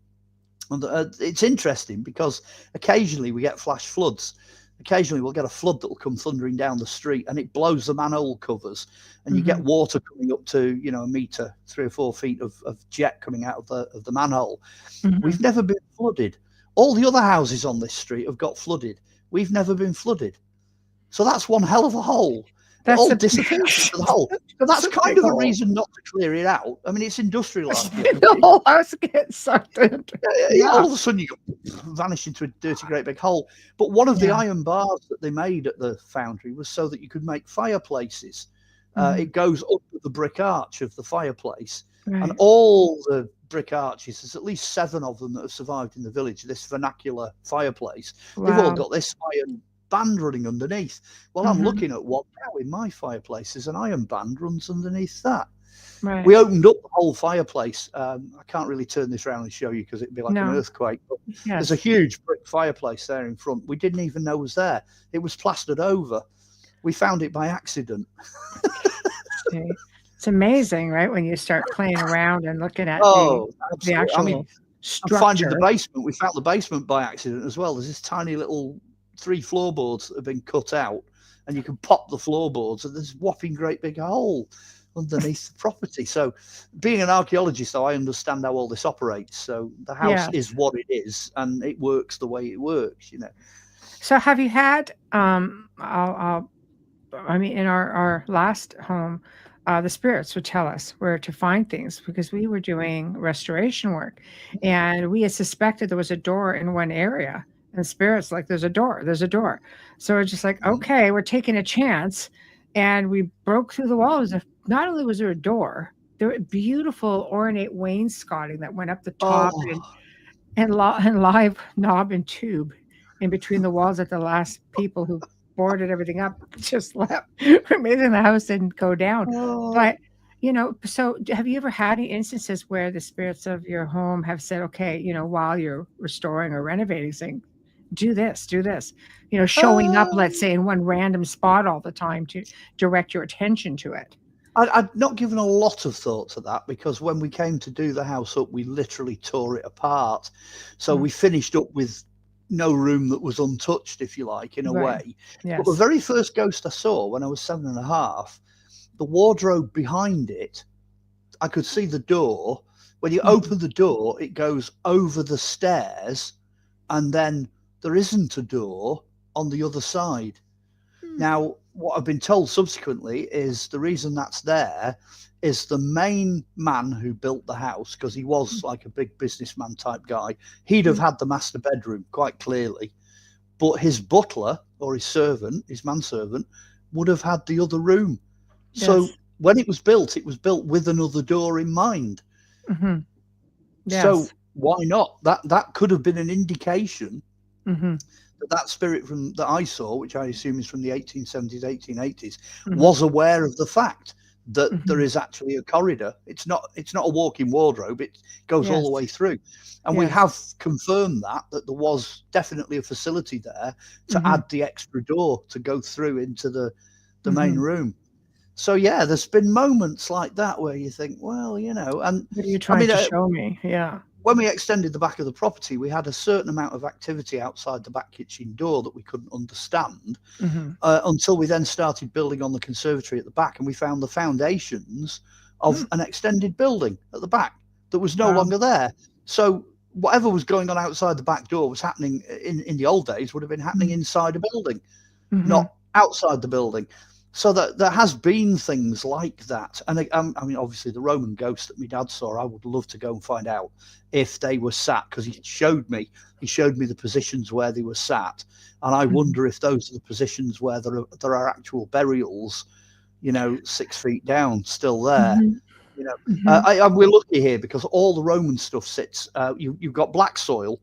And it's interesting because occasionally we get flash floods. Occasionally we'll get a flood that will come thundering down the street and it blows the manhole covers, and you get water coming up to, you know, a metre, 3 or 4 feet of jet coming out of the manhole. We've never been flooded. All the other houses on this street have got flooded. We've never been flooded. So that's one hell of a hole. It all disappears into the hole. So that's kind of a reason not to clear it out. I mean, it's industrial archaeology. The whole house gets sucked into. All of a sudden you vanish into a dirty great big hole. But one of the iron bars that they made at the foundry was so that you could make fireplaces. It goes up the brick arch of the fireplace. And all the brick arches, there's at least 7 of them that have survived in the village, this vernacular fireplace. They've all got this iron band running underneath. Well, I'm looking at one now in my fireplace. There's an iron band runs underneath that. We opened up the whole fireplace. I can't really turn this around and show you because it'd be like an earthquake. But there's a huge brick fireplace there in front. We didn't even know was there. It was plastered over. We found it by accident. It's amazing, right? When you start playing around and looking at the actual structure. Finding the basement. We found the basement by accident as well. There's this tiny little 3 floorboards that have been cut out, and you can pop the floorboards, and there's a whopping great big hole underneath the property. So being an archaeologist, though, I understand how all this operates. So the house is what it is, and it works the way it works, you know. So have you had, I mean, in our last home, the spirits would tell us where to find things, because we were doing restoration work and we had suspected there was a door in one area, and spirits like, there's a door. So we're just like, okay, we're taking a chance. And we broke through the walls. Not only was there a door, there were beautiful ornate wainscoting that went up the top and live knob and tube in between the walls that the last people who boarded everything up just left. Amazing, the house didn't go down. But, you know, so have you ever had any instances where the spirits of your home have said, okay, you know, while you're restoring or renovating, saying, do this, you know, showing up, let's say, in one random spot all the time to direct your attention to it? I'd not given a lot of thought to that, because when we came to do the house up, we literally tore it apart. So we finished up with no room that was untouched, if you like, in a way. But the very first ghost I saw when I was 7.5, the wardrobe behind it, I could see the door. When you open the door, it goes over the stairs, and then there isn't a door on the other side. Now, what I've been told subsequently is the reason that's there is the main man who built the house, because he was like a big businessman type guy, he'd have had the master bedroom quite clearly. but his butler or his servant, his manservant, would have had the other room. So when it was built with another door in mind. Mm-hmm. Yes. So why not? That could have been an indication mm-hmm. that spirit that I saw, which I assume is from the 1870s, 1880s, mm-hmm. was aware of the fact that mm-hmm. there is actually a corridor. It's not a walk-in wardrobe. It goes all the way through. And we have confirmed that there was definitely a facility there to mm-hmm. add the extra door to go through into the mm-hmm. main room. So yeah, there's been moments like that where you think, well, you know, and what are you trying to show me? Yeah. When we extended the back of the property, we had a certain amount of activity outside the back kitchen door that we couldn't understand mm-hmm. Until we then started building on the conservatory at the back, and we found the foundations of an extended building at the back that was no longer there. So whatever was going on outside the back door was happening in the old days would have been happening inside a building, mm-hmm. not outside the building. So that there has been things like that. And I mean, obviously the Roman ghost that my dad saw, I would love to go and find out if they were sat, because he showed me the positions where they were sat. And I wonder if those are the positions where there are actual burials, you know, 6 feet down still there. Mm-hmm. You know, we're lucky here because all the Roman stuff sits, you've got black soil,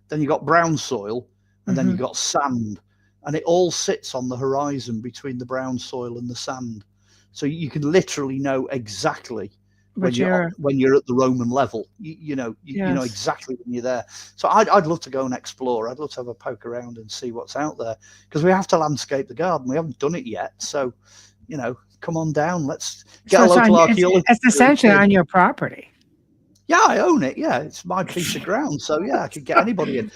then you've got brown soil, and then you've got sand. And it all sits on the horizon between the brown soil and the sand. So you can literally know exactly when you're at the Roman level. You know exactly when you're there. So I'd love to go and explore. I'd love to have a poke around and see what's out there, because we have to landscape the garden. We haven't done it yet. So, you know, come on down. Let's get a local archaeologist. It's essentially on your property. Yeah, I own it. Yeah, it's my piece of ground. So yeah, I could get anybody in.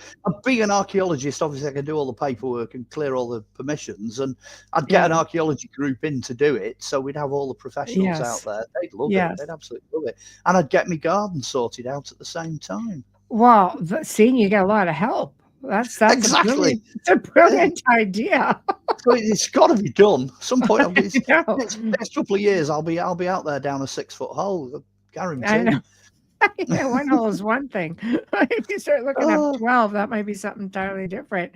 Being an archaeologist, obviously I can do all the paperwork and clear all the permissions, and I'd get an archaeology group in to do it. So we'd have all the professionals out there. They'd love it. They'd absolutely love it. And I'd get my garden sorted out at the same time. Well, seeing you get a lot of help. That's exactly. It's a brilliant idea. So it's got to be done. At some point, next couple of years, I'll be out there down a 6-foot hole. Guaranteed. I know. Yeah, one hole is one thing. If you start looking at 12, that might be something entirely different.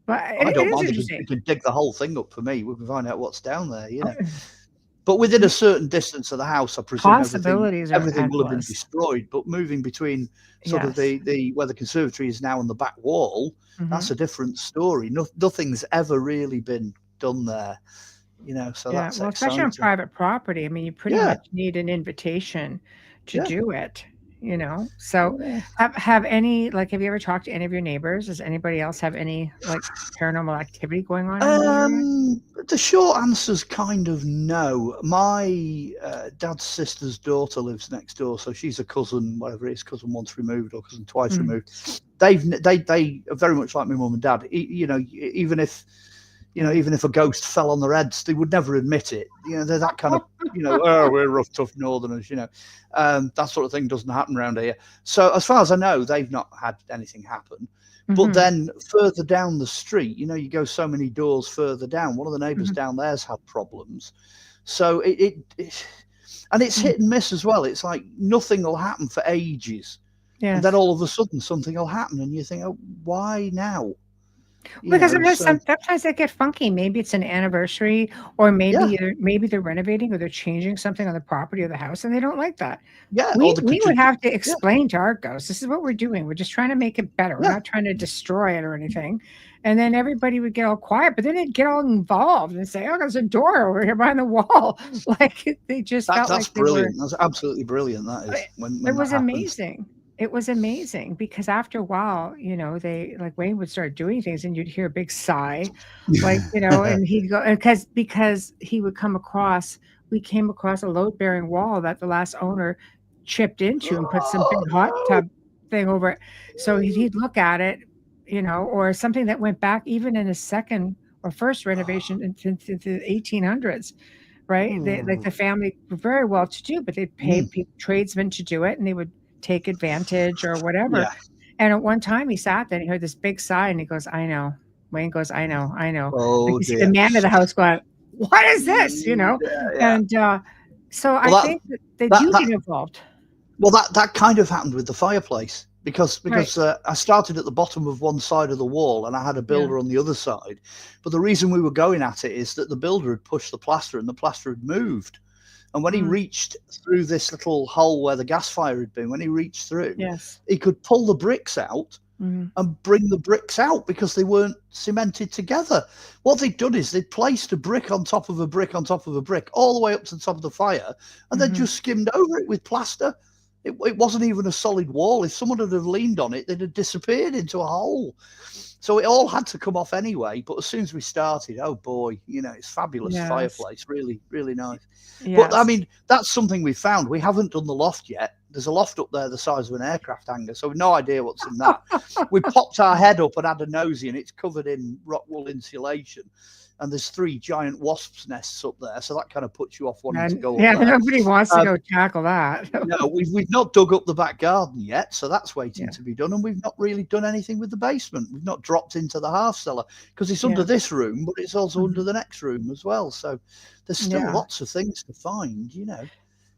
But I don't mind if you can dig the whole thing up for me. We can find out what's down there, you know. But within a certain distance of the house, I presume everything will have been destroyed. But moving between sort of the where the conservatory is now and the back wall, that's a different story. Nothing's ever really been done there, you know. So that's especially on private property. I mean, you pretty much need an invitation to do it. You know, so have you ever talked to any of your neighbors? Does anybody else have any like paranormal activity going on? The short answer is kind of no. My dad's sister's daughter lives next door, so she's a cousin, whatever it is, cousin once removed or cousin twice removed. They are very much like my mum and dad. You know, even if a ghost fell on their heads, they would never admit it. You know, they're that kind of, you know, we're rough, tough northerners, you know. That sort of thing doesn't happen around here. So as far as I know, they've not had anything happen. But then further down the street, you know, you go so many doors further down, one of the neighbours down there's had problems. So and it's hit and miss as well. It's like nothing will happen for ages. Yeah. And then all of a sudden something will happen and you think, oh, why now? Because sometimes they get funky. Maybe it's an anniversary, or maybe they're renovating, or they're changing something on the property or the house, and they don't like that. Yeah, we would have to explain to our ghosts, this is what we're doing. We're just trying to make it better. We're not trying to destroy it or anything. And then everybody would get all quiet, but then they'd get all involved and say, "Oh, there's a door over here behind the wall." Like they just that's brilliant. That's absolutely brilliant. That is when it was amazing. It was amazing because after a while, you know, Wayne would start doing things and you'd hear a big sigh, like, you know, and he'd go, because he would we came across a load bearing wall that the last owner chipped into and put some big hot tub thing over it. So he'd look at it, you know, or something that went back even in a second or first renovation into the 1800s. Right. The family were very well to do, but they'd pay tradesmen to do it and they would take advantage or whatever. And at one time he sat there and he heard this big sigh and he goes, I know. Wayne goes, I know. Oh, you see the man of the house going, what is this? You know? And so I think that they do get involved. Well, that kind of happened with the fireplace. because I started at the bottom of one side of the wall and I had a builder on the other side. But the reason we were going at it is that the builder had pushed the plaster and the plaster had moved. And when he reached through this little hole where the gas fire had been, when he reached through, he could pull the bricks out and bring the bricks out because they weren't cemented together. What they'd done is they'd placed a brick on top of a brick on top of a brick all the way up to the top of the fire, and then just skimmed over it with plaster. It wasn't even a solid wall. If someone had leaned on it, they'd have disappeared into a hole. So it all had to come off anyway. But as soon as we started, oh boy, you know, it's fabulous fireplace, really, really nice. But I mean, that's something we found. We haven't done the loft yet. There's a loft up there the size of an aircraft hangar, so we've no idea what's in that. We popped our head up and had a nosy, and it's covered in rock wool insulation. And there's 3 giant wasps' nests up there, so that kind of puts you off wanting to go up there. Nobody wants to go tackle that. No, we've not dug up the back garden yet, so that's waiting to be done. And we've not really done anything with the basement. We've not dropped into the half cellar because it's under this room, but it's also under the next room as well. So there's still lots of things to find, you know.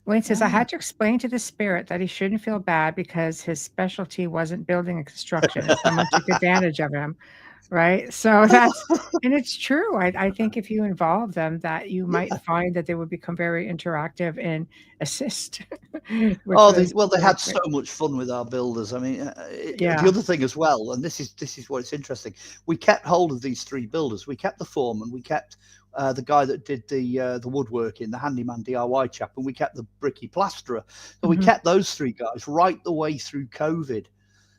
Wayne says, I had to explain to the spirit that he shouldn't feel bad because his specialty wasn't building and construction. Someone took advantage of him. Right. So that's, and it's true. I think if you involve them, that you might find that they would become very interactive and assist. They had so much fun with our builders. I mean, the other thing as well, and this is what's interesting. We kept hold of these 3 builders. We kept the foreman. We kept the guy that did the woodworking, the handyman DIY chap, and we kept the bricky plasterer. So we kept those 3 guys right the way through COVID.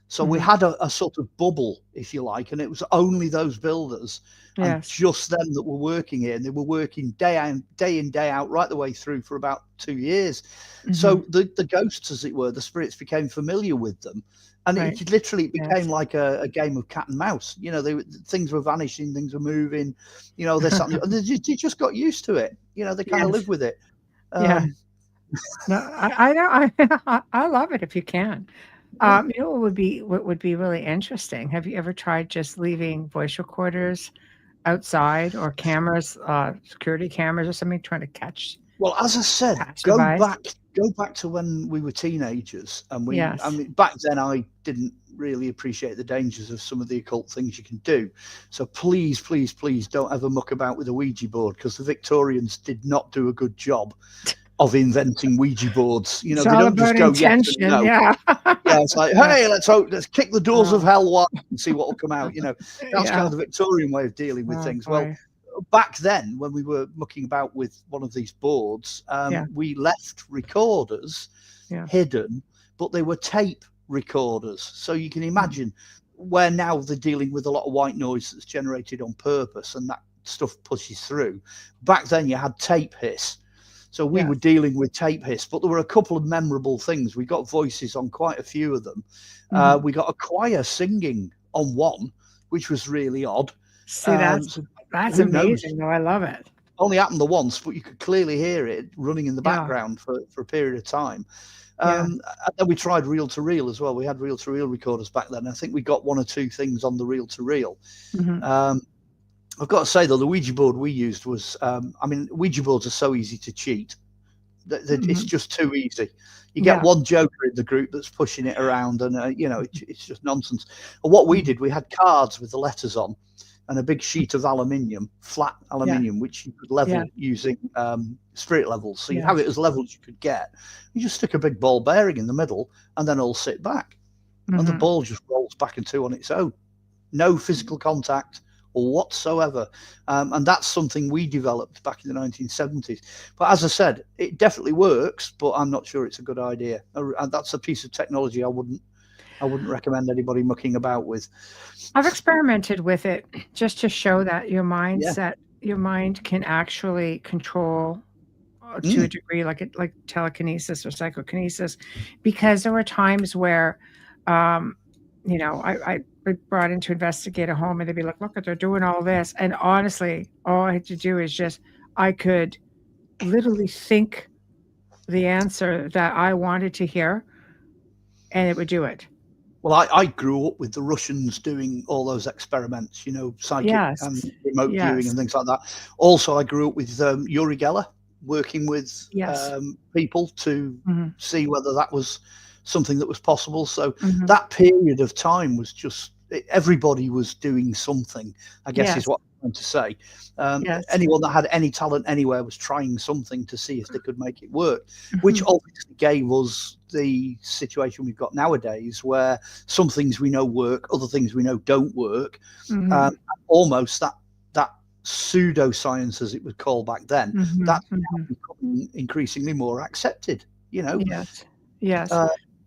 So we had a sort of bubble, if you like, and it was only those builders and just them that were working here. And they were working day in, day out, right the way through for about 2 years. So the ghosts, as it were, the spirits became familiar with them. And it literally became like a game of cat and mouse. You know, things were vanishing, things were moving, you know, this, and they just got used to it. You know, they kind of live with it. No, I love it if you can. You know what would be really interesting? Have you ever tried just leaving voice recorders outside or cameras, security cameras or something, trying to catch? Well, as I said, go back to when we were teenagers, and I mean, back then I didn't really appreciate the dangers of some of the occult things you can do. So please, please, please don't ever muck about with a Ouija board, because the Victorians did not do a good job of inventing Ouija boards. You know, it's they don't just go intention, yes and no. It's like, hey, let's kick the doors of hell wide and see what will come out. You know, that's kind of the Victorian way of dealing with things. Boy. Well, back then, when we were mucking about with one of these boards, we left recorders hidden, but they were tape recorders. So you can imagine where now they're dealing with a lot of white noise that's generated on purpose, and that stuff pushes through. Back then, you had tape hiss. So we were dealing with tape hiss, but there were a couple of memorable things. We got voices on quite a few of them. We got a choir singing on one, which was really odd. See, that's amazing, though. I love it. Only happened the once, but you could clearly hear it running in the background for a period of time. And then we tried reel-to-reel as well. We had reel-to-reel recorders back then. I think we got 1 or 2 things on the reel-to-reel. I've got to say, though, the Ouija board we used was, I mean, Ouija boards are so easy to cheat. It's just too easy. You get one joker in the group that's pushing it around, and, you know, it's just nonsense. And what we did, we had cards with the letters on and a big sheet of aluminium, flat aluminium, which you could level using spirit levels. So you have it as level as you could get. You just stick a big ball bearing in the middle and then it'll sit back. And the ball just rolls back and two on its own. No physical contact or whatsoever. And that's something we developed back in the 1970s. But as I said, it definitely works, but I'm not sure it's a good idea. And that's a piece of technology I wouldn't recommend anybody mucking about with. I've experimented with it just to show that your mindset, your mind can actually control to a degree, like telekinesis or psychokinesis, because there were times where, you know, I brought in to investigate a home, and they'd be like, look, they're doing all this. And honestly, all I had to do is I could literally think the answer that I wanted to hear, and it would do it. Well, I grew up with the Russians doing all those experiments, you know, psychic and remote viewing and things like that. Also, I grew up with Uri Geller, working with people to see whether that was something that was possible. So that period of time was just, everybody was doing something, I guess is what I'm trying to say. Anyone that had any talent anywhere was trying something to see if they could make it work, which obviously gave us the situation we've got nowadays, where some things we know work, other things we know don't work. Almost that pseudoscience, as it was called back then, that's now becoming increasingly more accepted, you know. Yes.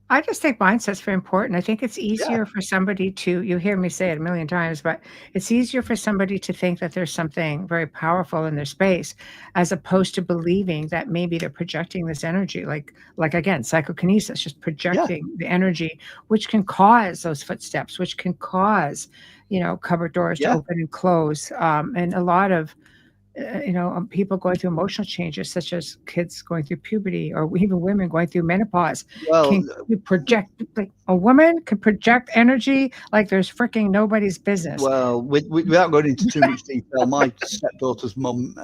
I just think mindset's very important. I think it's easier for somebody to, you hear me say it a million times, but it's easier for somebody to think that there's something very powerful in their space, as opposed to believing that maybe they're projecting this energy, like again, psychokinesis, just projecting the energy, which can cause those footsteps, which can cause, you know, cupboard doors to open and close. And a lot of, people going through emotional changes, such as kids going through puberty, or even women going through menopause, can project, like a woman can project energy like there's freaking nobody's business. Well, without going into too much detail, my stepdaughter's mum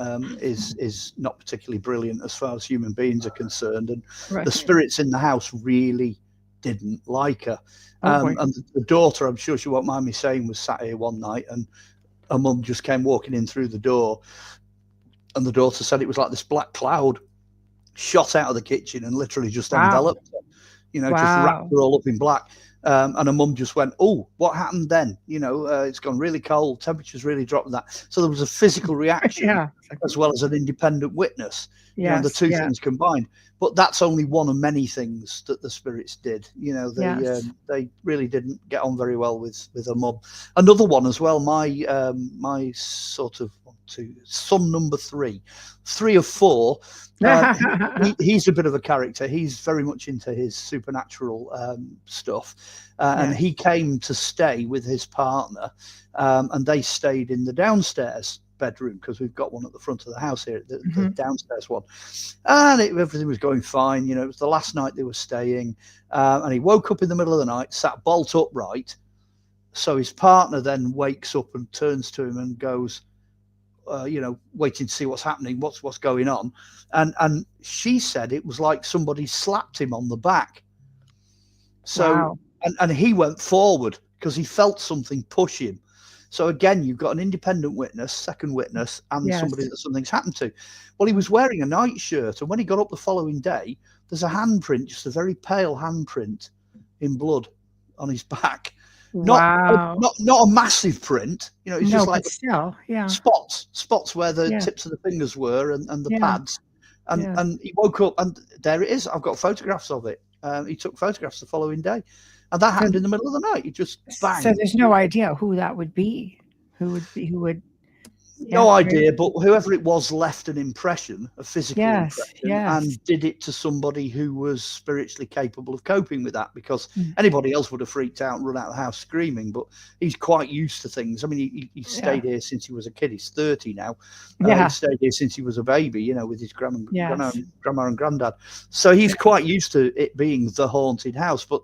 is not particularly brilliant as far as human beings are concerned, and the spirits in the house really didn't like her. And the daughter, I'm sure she won't mind me saying, was sat here one night, and her mum just came walking in through the door, and the daughter said it was like this black cloud shot out of the kitchen and literally just enveloped her, you know, just wrapped her all up in black. And her mum just went, "Oh, what happened then? You know, it's gone really cold, temperatures really dropped." That, so there was a physical reaction as well as an independent witness. You know, the two things combined. But that's only one of many things that the spirits did. You know, they really didn't get on very well with her mum. Another one as well. My sort of son number 3 of 4. He's a bit of a character. He's very much into his supernatural stuff, and he came to stay with his partner, and they stayed in the downstairs bedroom, because we've got one at the front of the house here, the downstairs one, and everything was going fine. You know, it was the last night they were staying, and he woke up in the middle of the night, sat bolt upright. So his partner then wakes up and turns to him and goes, you know, waiting to see what's happening, what's going on, and she said it was like somebody slapped him on the back. So and he went forward because he felt something push him. So again, you've got an independent witness, second witness, and somebody that something's happened to. Well, he was wearing a nightshirt, and when he got up the following day, there's a handprint, just a very pale handprint in blood on his back. Not a massive print, you know. It's just like still, spots where the tips of the fingers were, and the pads. And he woke up, and there it is. I've got photographs of it. He took photographs the following day, and that happened in the middle of the night. He just bang. So there's no idea who that would be. Who would? No idea, but whoever it was left an impression, a physical impression, and did it to somebody who was spiritually capable of coping with that, because anybody else would have freaked out and run out of the house screaming, but he's quite used to things. I mean, he stayed here since he was a kid. He's 30 now. He stayed here since he was a baby, you know, with his grandma and granddad. So he's quite used to it being the haunted house, but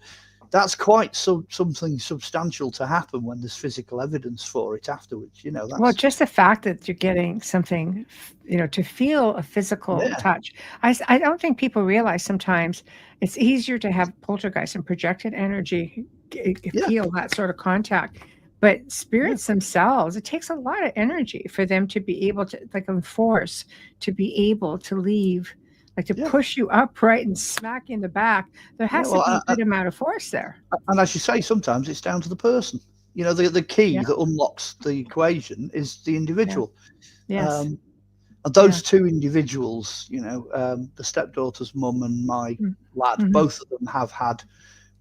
that's quite something substantial to happen when there's physical evidence for it afterwards, you know. Well, just the fact that you're getting something, you know, to feel a physical touch. I don't think people realize sometimes it's easier to have poltergeist and projected energy, feel that sort of contact. But spirits themselves, it takes a lot of energy for them to be able to, like, enforce, to be able to leave. Like to push you upright and smack you in the back, there has to be a good amount of force there. And as you say, sometimes it's down to the person. You know, the key that unlocks the equation is the individual. And those two individuals, you know, the stepdaughter's mum and my lad, both of them have had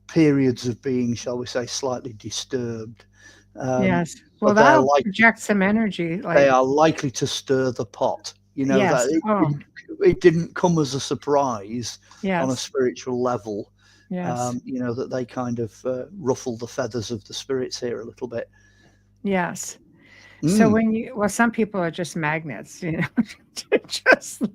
periods of being, shall we say, slightly disturbed. Well, that'll project some energy. They are likely to stir the pot. You know, that it didn't come as a surprise on a spiritual level. You know, that they kind of ruffle the feathers of the spirits here a little bit. So when some people are just magnets, you know.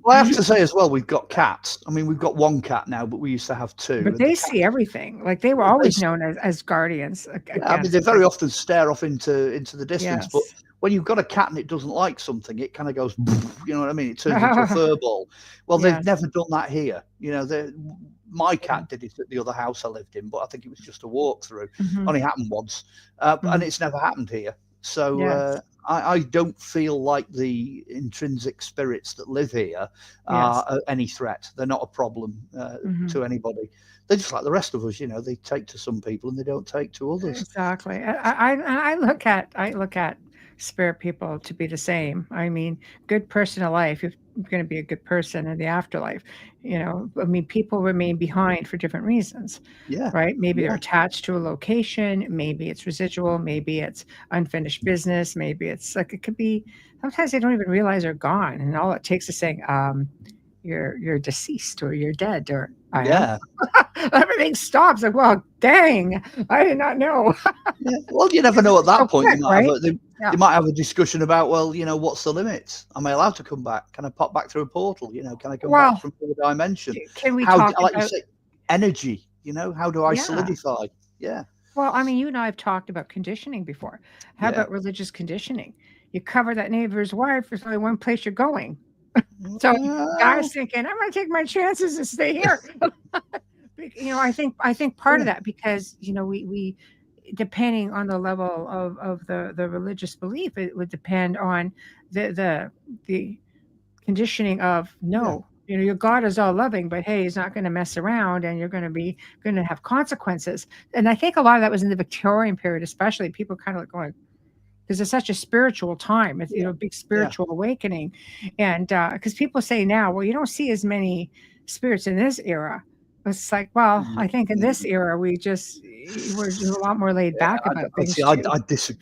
Well, I have to say as well, we've got cats. I mean, we've got one cat now, but we used to have 2. But they see everything. Like they were always known as guardians. I mean, they very often stare off into the distance, but when you've got a cat and it doesn't like something, it kind of goes, you know what I mean? It turns into a fur ball. Well, they've never done that here. You know, My cat did it at the other house I lived in, but I think it was just a walkthrough. Mhm. Only happened once, Mhm. and it's never happened here. So Yes. I don't feel like the intrinsic spirits that live here Yes. are any threat. They're not a problem Mhm. to anybody. They're just like the rest of us, you know. They take to some people and they don't take to others. Exactly. I look at spirit people to be the same. I mean, good person in life, you're going to be a good person in the afterlife. You know, I mean, people remain behind for different reasons, Yeah. right? Maybe they're Yeah. attached to a location, maybe it's residual, maybe it's unfinished business, maybe it's like, it could be, sometimes they don't even realize they're gone. And all it takes is saying, you're deceased, or you're dead, or I am. Yeah. Everything stops. Like, well, dang, I did not know. Yeah. Well, you never know at that So point. quick, right? They might have a discussion about, well, you know, what's the limit? Am I allowed to come back? Can I pop back through a portal? You know, can I come back from another dimension? Can we How, talk like you about? say, energy? You know, how do I Yeah. solidify? Yeah. Well, I mean, you and I have talked about conditioning before. How about religious conditioning? You cover that neighbor's wife. There's only one place you're going. So guys thinking, I'm going to take my chances and stay here. You know, I think part of that, because, you know, we depending on the level of the religious belief, it would depend on the conditioning of, no, you know, your God is all loving, but hey, he's not going to mess around, and you're going to have consequences. And I think a lot of that was in the Victorian period, especially. People kind of like going, because it's such a spiritual time. It's, you know, a big spiritual awakening. And because people say now, well, you don't see as many spirits in this era. It's like, well, I think in this era we're a lot more laid back about things too.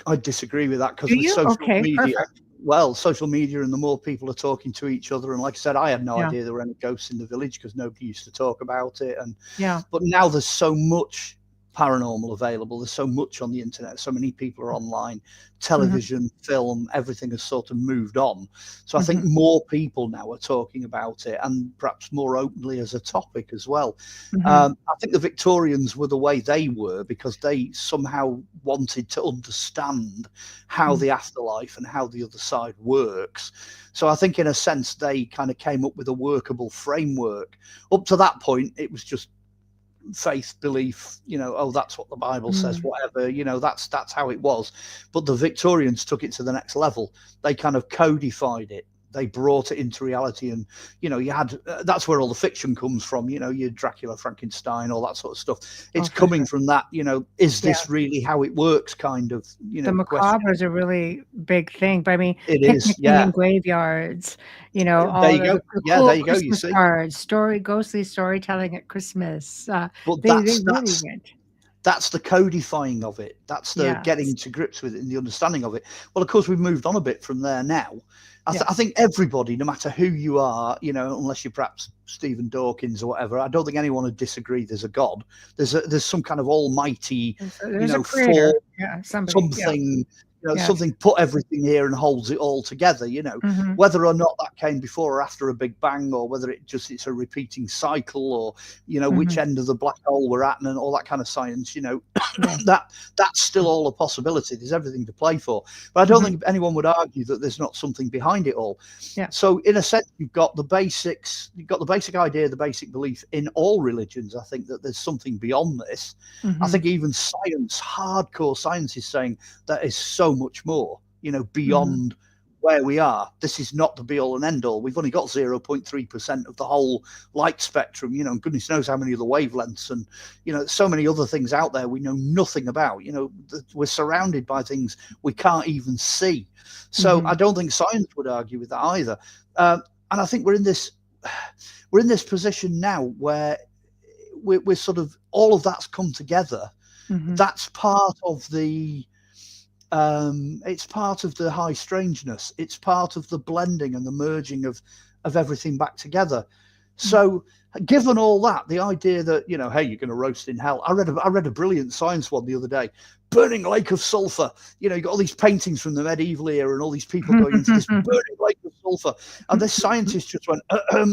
I disagree with that, because Do with you? social Okay, media, perfect. well, social media, and the more people are talking to each other, and like I said, I had no Yeah. idea there were any ghosts in the village because nobody used to talk about it. And Yeah. but now there's so much paranormal available. There's so much on the internet. So many people are online. Television, film, everything has sort of moved on. So I think more people now are talking about it, and perhaps more openly as a topic as well. I think the Victorians were the way they were because they somehow wanted to understand how the afterlife and how the other side works. So I think in a sense they kind of came up with a workable framework. Up to that point, it was just faith, belief, you know, oh, that's what the Bible says, whatever, you know, that's how it was. But the Victorians took it to the next level. They kind of codified it. They brought it into reality. And, you know, you had, that's where all the fiction comes from, you know, your Dracula, Frankenstein, all that sort of stuff. It's coming from that, you know, is this really how it works kind of, you know, the macabre is a really big thing. But I mean, it is, in graveyards, you know, all there you go. the Yeah, cool there you go. You Christmas see, cards, ghostly storytelling at Christmas. but They really went. That's the codifying of it. That's the getting to grips with it and the understanding of it. Well, of course, we've moved on a bit from there now. I think everybody, no matter who you are, you know, unless you're perhaps Stephen Dawkins or whatever, I don't think anyone would disagree there's a God. There's some kind of almighty, you know, creator. something, you know, something put everything here and holds it all together, you know, whether or not that came before or after a big bang, or whether it's a repeating cycle, or, you know, which end of the black hole we're at, and all that kind of science, you know, that's still all a possibility. There's everything to play for. But I don't think anyone would argue that there's not something behind it all. So in a sense, you've got the basics, you've got the basic idea, the basic belief in all religions. I think that there's something beyond this. I think even science, hardcore science, is saying that is so much more, you know, beyond where we are. This is not the be all and end all. We've only got 0.3% of the whole light spectrum, you know, and goodness knows how many other wavelengths, and, you know, so many other things out there we know nothing about. You know, we're surrounded by things we can't even see. So I don't think science would argue with that either. And I think we're in this position now where we're sort of, all of that's come together. That's part of the it's part of the high strangeness. It's part of the blending and the merging of everything back together. So given all that, the idea that, you know, hey, you're going to roast in hell. I read a brilliant science one the other day. Burning lake of sulfur. You know, you got all these paintings from the medieval era and all these people going into this burning lake of sulfur. And this scientist just went,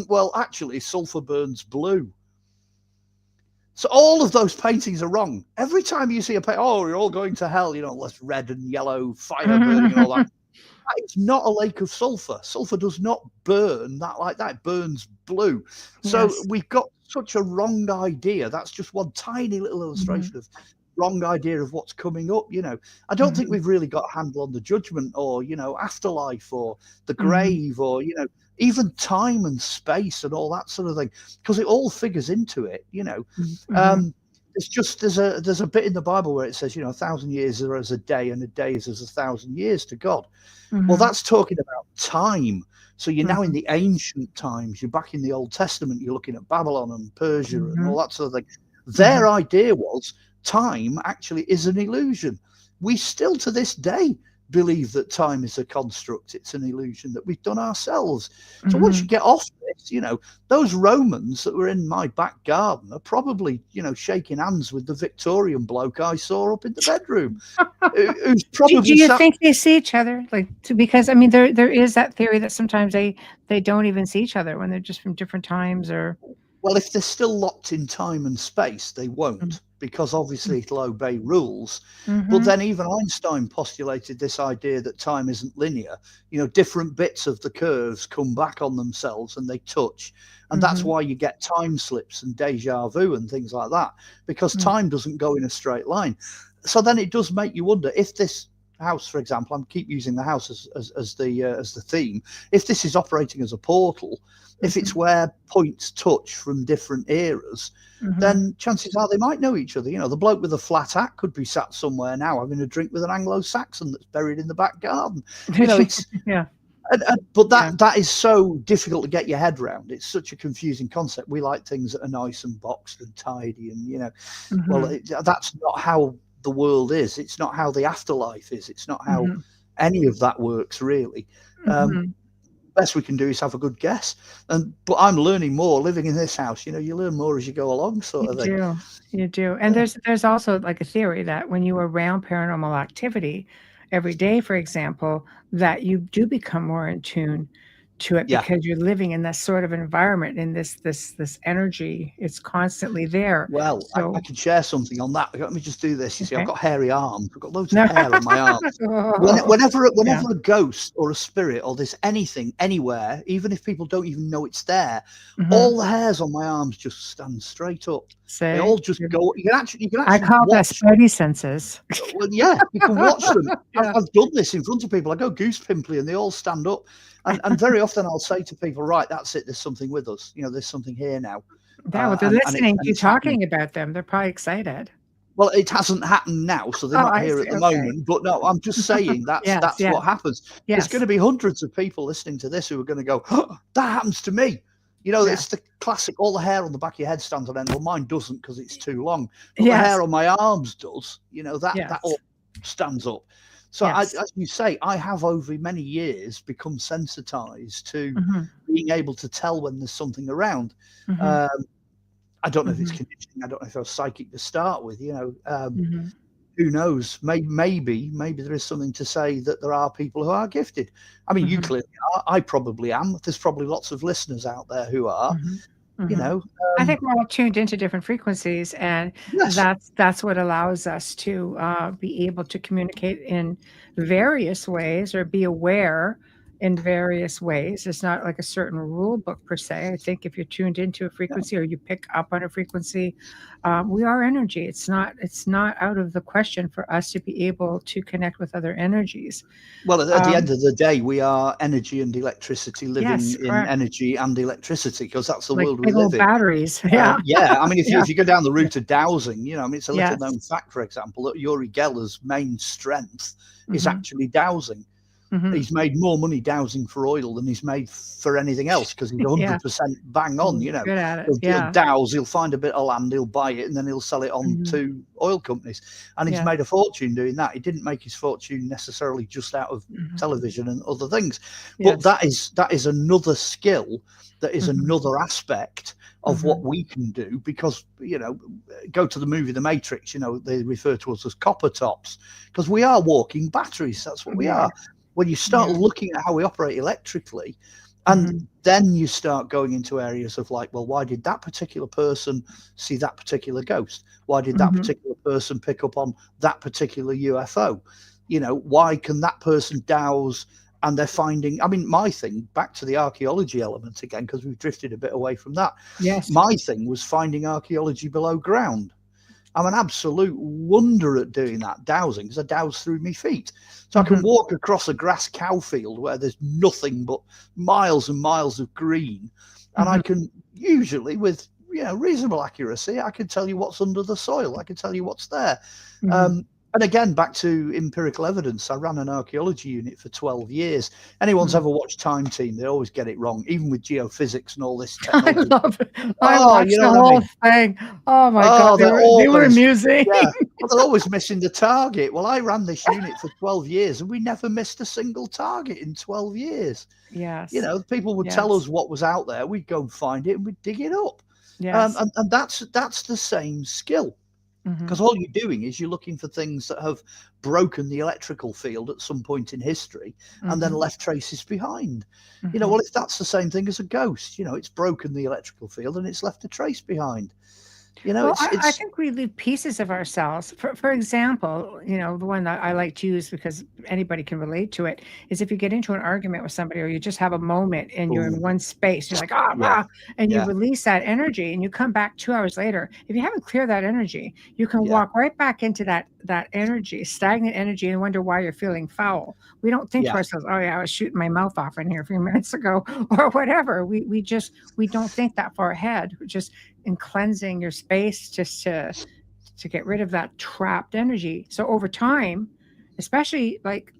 well, actually, sulfur burns blue. So all of those paintings are wrong. Every time you see a painting, oh, you're all going to hell, you know, less red and yellow, fire burning and all that. It's not a lake of sulfur. Sulfur does not burn that like that. It burns blue. So we've got such a wrong idea. That's just one tiny little illustration of wrong idea of what's coming up. I don't think we've really got a handle on the judgment, or afterlife, or the grave, or even time and space and all that sort of thing, because it all figures into it. It's just there's a bit in the Bible where it says 1,000 years are as a day, and a day is as 1,000 years to God. Well, that's talking about time. So you're now in the ancient times. You're back in the Old Testament. You're looking at Babylon and Persia and all that sort of thing. Their idea was time actually is an illusion. We still to this day believe that time is a construct. It's an illusion that we've done ourselves. So once you get off this, those Romans that were in my back garden are probably, shaking hands with the Victorian bloke I saw up in the bedroom. Who's probably do you think they see each other? Because I mean, there is that theory that sometimes they don't even see each other when they're just from different times, or. Well, if they're still locked in time and space, they won't, because obviously it'll obey rules. But then even Einstein postulated this idea that time isn't linear. Different bits of the curves come back on themselves and they touch. And that's why you get time slips and deja vu and things like that, because time doesn't go in a straight line. So then it does make you wonder if this house, for example, I keep using the house as the theme. If this is operating as a portal, if it's where points touch from different eras, then chances are they might know each other. The bloke with a flat hat could be sat somewhere now having a drink with an Anglo-Saxon that's buried in the back garden. It's but that is so difficult to get your head around. It's such a confusing concept. We like things that are nice and boxed and tidy, and well, that's not how the world is. It's not how the afterlife is. It's not how any of that works, really. Best we can do is have a good guess, but I'm learning more living in this house. You learn more as you go along, sort of thing. You do. And there's also like a theory that when you're around paranormal activity every day, for example, that you do become more in tune to it, because you're living in that sort of environment, in this energy. It's constantly there. Well, so, I can share something on that. Let me just do this. You see, I've got hairy arms. I've got loads of hair on my arms. Whenever a ghost or a spirit or there's anything anywhere, even if people don't even know it's there, all the hairs on my arms just stand straight up. They all just go. You can actually I call that spidey senses. Well, yeah, you can watch them. I've done this in front of people. I go goose pimply and they all stand up. And very often I'll say to people, right, that's it. There's something with us. There's something here now. Yeah, well, they're listening to you talking about them. They're probably excited. Well, it hasn't happened now, so they're not here at the moment. But no, I'm just saying that's what happens. There's going to be hundreds of people listening to this who are going to go, oh, that happens to me. It's the classic, all the hair on the back of your head stands on end. Well, mine doesn't because it's too long. But the hair on my arms does. That all stands up. So as you say, I have over many years become sensitized to being able to tell when there's something around. I don't know if it's conditioning. I don't know if I was psychic to start with. Who knows? Maybe there is something to say that there are people who are gifted. I mean, you clearly are. I probably am. There's probably lots of listeners out there who are. I think we're all tuned into different frequencies, and that's what allows us to be able to communicate in various ways, or be aware in various ways. It's not like a certain rule book per se. I think if you're tuned into a frequency or you pick up on a frequency, we are energy. It's not out of the question for us to be able to connect with other energies. Well, at the end of the day, we are energy and electricity, living in energy and electricity, because that's the world we live in. Batteries. I mean, if you go down the route of dowsing, it's a little known fact, for example, that Uri Geller's main strength is actually dowsing. He's made more money dowsing for oil than he's made for anything else, because he's 100% bang on. Good at it. He'll douse, he'll find a bit of land, he'll buy it, and then he'll sell it on to oil companies. And he's made a fortune doing that. He didn't make his fortune necessarily just out of television and other things. But that is another skill, that is another aspect of what we can do, because go to the movie The Matrix, they refer to us as copper tops, because we are walking batteries. That's what we are. When you start looking at how we operate electrically, and then you start going into areas of like, well, why did that particular person see that particular ghost? Why did that particular person pick up on that particular UFO? Why can that person douse and they're finding, I mean, my thing, back to the archaeology element again, because we've drifted a bit away from that. Yes. My thing was finding archaeology below ground. I'm an absolute wonder at doing that, dowsing, because I douse through my feet. So I can walk across a grass cow field where there's nothing but miles and miles of green. And I can usually, with reasonable accuracy, I can tell you what's under the soil. I can tell you what's there. And again, back to empirical evidence, I ran an archaeology unit for 12 years. Anyone's ever watched Time Team, they always get it wrong, even with geophysics and all this technology. I love it. I watched the whole thing. Oh my God, they were amusing. Yeah, well, they're always missing the target. Well, I ran this unit for 12 years and we never missed a single target in 12 years. Yes. People would tell us what was out there. We'd go and find it and we'd dig it up. Yes. And that's the same skill. Because all you're doing is you're looking for things that have broken the electrical field at some point in history and then left traces behind. Well, if that's the same thing as a ghost, it's broken the electrical field and it's left a trace behind. I think we leave pieces of ourselves. For example, the one that I like to use because anybody can relate to it is if you get into an argument with somebody or you just have a moment and you're in one space, you're like, and you release that energy and you come back 2 hours later. If you haven't cleared that energy, you can walk right back into that energy, stagnant energy, and wonder why you're feeling foul. We don't think to ourselves, oh yeah, I was shooting my mouth off in here a few minutes ago or whatever. We don't think that far ahead. We're just in cleansing your space just to get rid of that trapped energy. So over time, especially like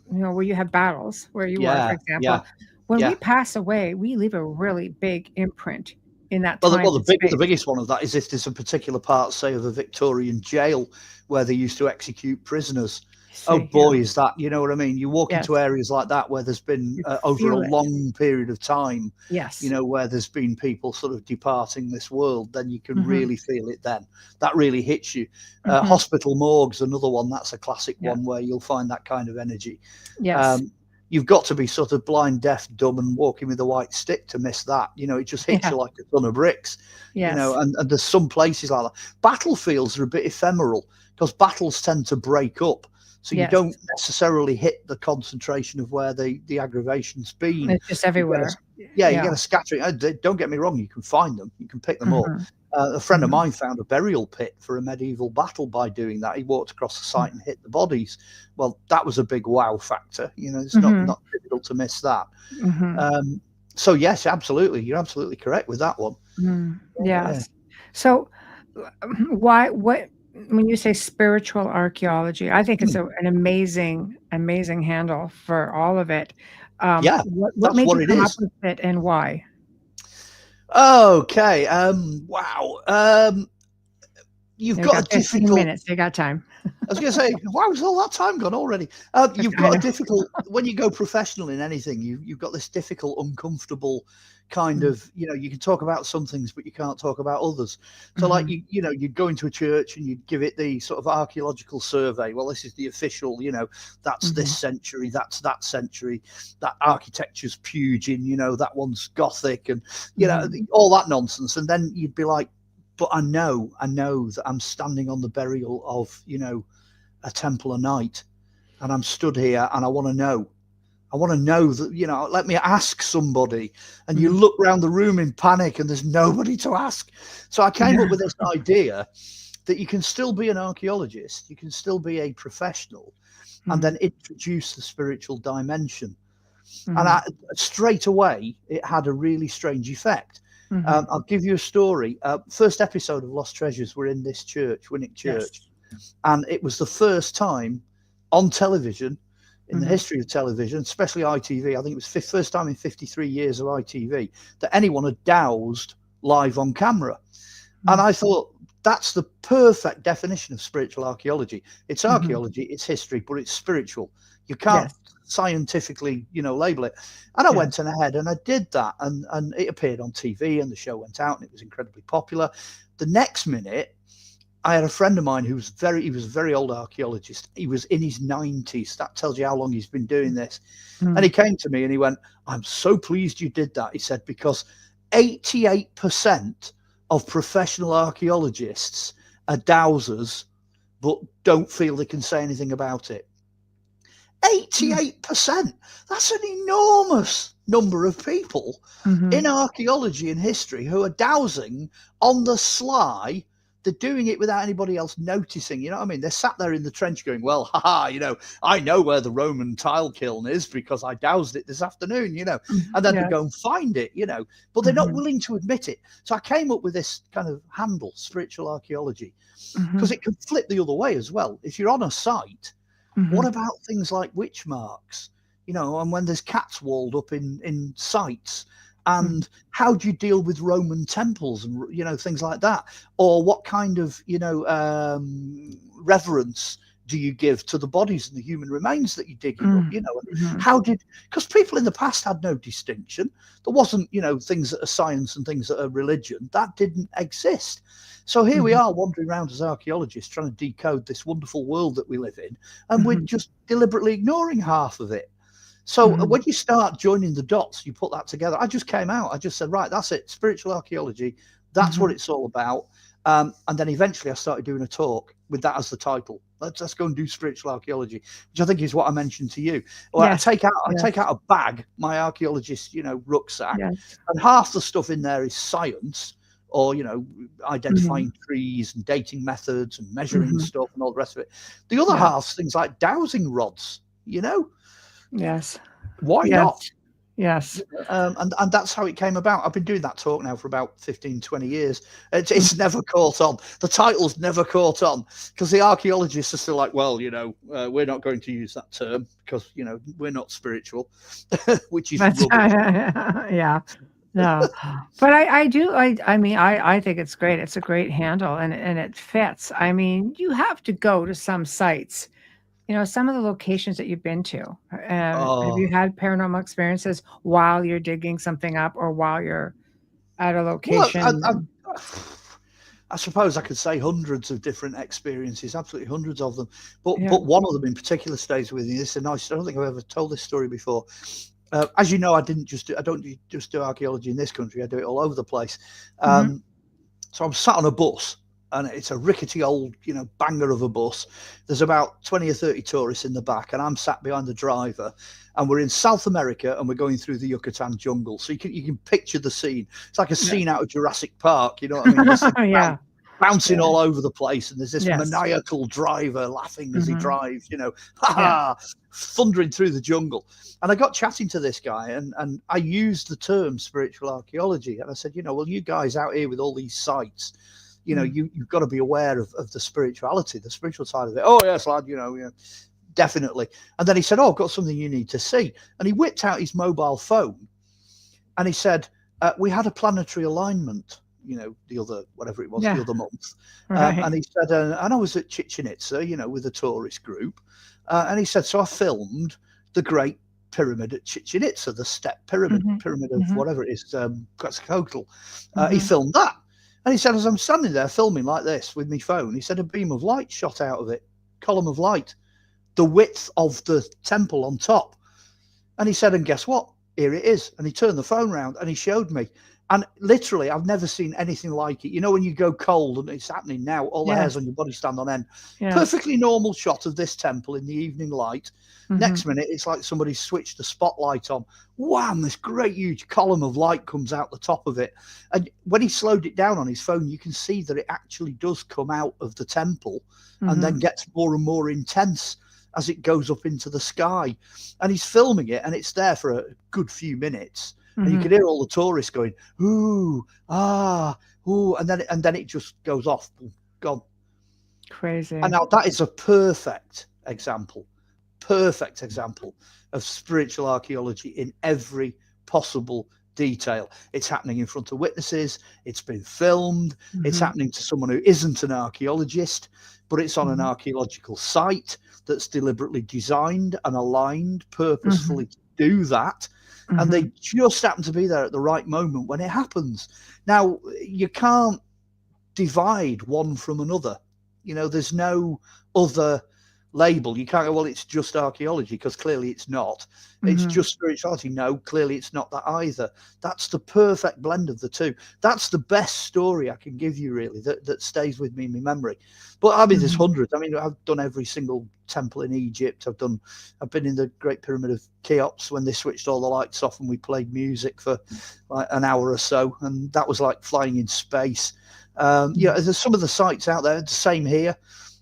where you have battles where you are, for example, when we pass away, we leave a really big imprint in that time. Well, the biggest one of that is if there's a particular part, say, of a Victorian jail where they used to execute prisoners. Oh boy, is that, you know what I mean? You walk into areas like that where there's been over a long period of time, where there's been people sort of departing this world, then you can really feel it then. That really hits you. Hospital morgues, another one, that's a classic one where you'll find that kind of energy. Yes. You've got to be sort of blind, deaf, dumb and walking with a white stick to miss that. It just hits you like a ton of bricks. And there's some places like that. Battlefields are a bit ephemeral because battles tend to break up. So you don't necessarily hit the concentration of where the aggravation's been. It's just everywhere. You get a scattering. Don't get me wrong, you can find them. You can pick them up. A friend of mine found a burial pit for a medieval battle by doing that. He walked across the site and hit the bodies. Well, that was a big wow factor. It's not difficult to miss that. So yes, absolutely. You're absolutely correct with that one. Yes. So when you say spiritual archaeology, I think it's an amazing handle for all of it. What made you come up with it and why? Okay. Wow. You've got a difficult minutes. You got time. I was going to say, why was all that time gone already? You've got a difficult, when you go professional in anything, you've got this difficult, uncomfortable kind of, you can talk about some things, but you can't talk about others. So like, you'd go into a church and you'd give it the sort of archaeological survey. Well, this is the official, that's this century, that's that century, that architecture's Pugin, that one's Gothic and, all that nonsense. And then you'd be like, but I know that I'm standing on the burial of, a Templar knight and I'm stood here and I want to know that, let me ask somebody. And you look around the room in panic and there's nobody to ask. So I came up with this idea that you can still be an archaeologist, you can still be a professional and then introduce the spiritual dimension. And straight away, it had a really strange effect. I'll give you a story. First episode of Lost Treasures were in this church, Winwick Church. And it was the first time on television, in the history of television, especially ITV, I think it was first time in 53 years of ITV, that anyone had dowsed live on camera. And I thought, that's the perfect definition of spiritual archaeology. It's archaeology, it's history, but it's spiritual. You can't scientifically, label it. And I went ahead and I did that. And it appeared on TV and the show went out and it was incredibly popular. The next minute, I had a friend of mine he was a very old archaeologist. He was in his 90s. That tells you how long he's been doing this. And he came to me and he went, I'm so pleased you did that. He said, because 88% of professional archaeologists are dowsers, but don't feel they can say anything about it. 88%. That's an enormous number of people in archaeology and history who are dowsing on the sly. They're doing it without anybody else noticing. You know what I mean? They're sat there in the trench going, well, haha, you know, I know where the Roman tile kiln is because I dowsed it this afternoon, you know, and then they go and find it, you know, but they're not willing to admit it. So I came up with this kind of handle, spiritual archaeology, because it can flip the other way as well. If you're on a site, what about things like witch marks, you know, and when there's cats walled up in sites? And how do you deal with Roman temples and, you know, things like that? Or what kind of, you know, reverence do you give to the bodies and the human remains that you're digging up, you know? And how did, because people in the past had no distinction. There wasn't, you know, things that are science and things that are religion. That didn't exist. So here we are wandering around as archaeologists trying to decode this wonderful world that we live in. And we're just deliberately ignoring half of it. So when you start joining the dots, you put that together. I just came out. I just said, right, that's it. Spiritual archaeology. That's what it's all about. And then eventually I started doing a talk with that as the title. Let's go and do spiritual archaeology, which I think is what I mentioned to you. Well, I take out a bag, my archaeologist, you know, rucksack, and half the stuff in there is science, or, you know, identifying trees and dating methods and measuring stuff and all the rest of it. The other half's things like dowsing rods, you know. Yes. Why not? Yes. And that's how it came about. I've been doing that talk now for about 15, 20 years. It's never caught on. The title's never caught on because the archaeologists are still like, well, you know, we're not going to use that term because, you know, we're not spiritual, which is rubbish. Yeah. No, but I mean, I think it's great. It's a great handle and it fits. I mean, you have to go to some sites. You know, some of the locations that you've been to, have you had paranormal experiences while you're digging something up or while you're at a location? Well, I suppose I could say hundreds of different experiences, absolutely hundreds of them. But one of them in particular stays with me. This is nice. I don't think I've ever told this story before. As you know, I don't just do archaeology in this country. I do it all over the place. So I'm sat on a bus. And it's a rickety old, you know, banger of a bus. There's about 20 or 30 tourists in the back, and I'm sat behind the driver. And we're in South America, and we're going through the Yucatan jungle. So you can picture the scene. It's like a scene out of Jurassic Park. You know what I mean? Bouncing all over the place, and there's this maniacal driver laughing as he drives. You know, thundering through the jungle. And I got chatting to this guy, and I used the term spiritual archaeology, and I said, you know, well, you guys out here with all these sites. You know, you've got to be aware of the spirituality, the spiritual side of it. Oh, yes, lad, you know, definitely. And then he said, oh, I've got something you need to see. And he whipped out his mobile phone and he said, we had a planetary alignment, you know, the other month. And he said, and I was at Chichen Itza, you know, with a tourist group. And he said, so I filmed the Great Pyramid at Chichen Itza, the step pyramid, pyramid of whatever it is, Quetzalcoatl. He filmed that. And he said, as I'm standing there filming like this with my phone, he said a beam of light shot out of it, column of light, the width of the temple on top. And he said, and guess what? Here it is. And he turned the phone around and he showed me. And literally, I've never seen anything like it. You know, when you go cold and it's happening now, all the hairs on your body stand on end. Perfectly normal shot of this temple in the evening light. Next minute, it's like somebody switched the spotlight on. Wham, this great huge column of light comes out the top of it. And when he slowed it down on his phone, you can see that it actually does come out of the temple and then gets more and more intense as it goes up into the sky. And he's filming it and it's there for a good few minutes. And you can hear all the tourists going, ooh, ah, ooh, and then it just goes off, gone. Crazy. And now that is a perfect example of spiritual archaeology in every possible detail. It's happening in front of witnesses. It's been filmed. It's happening to someone who isn't an archaeologist, but it's on an archaeological site that's deliberately designed and aligned purposefully to do that. And they just happen to be there at the right moment when it happens. Now, you can't divide one from another. You know, there's no other label. You can't go, well, it's just archaeology, because clearly it's not. It's just spirituality. No, clearly it's not that either. That's the perfect blend of the two. That's the best story I can give you, really, that stays with me in my memory. But I mean, there's hundreds. I mean, I've done every single temple in Egypt. I've been in the Great Pyramid of Cheops when they switched all the lights off and we played music for like an hour or so, and that was like flying in space. Yeah, there's some of the sites out there. The same here.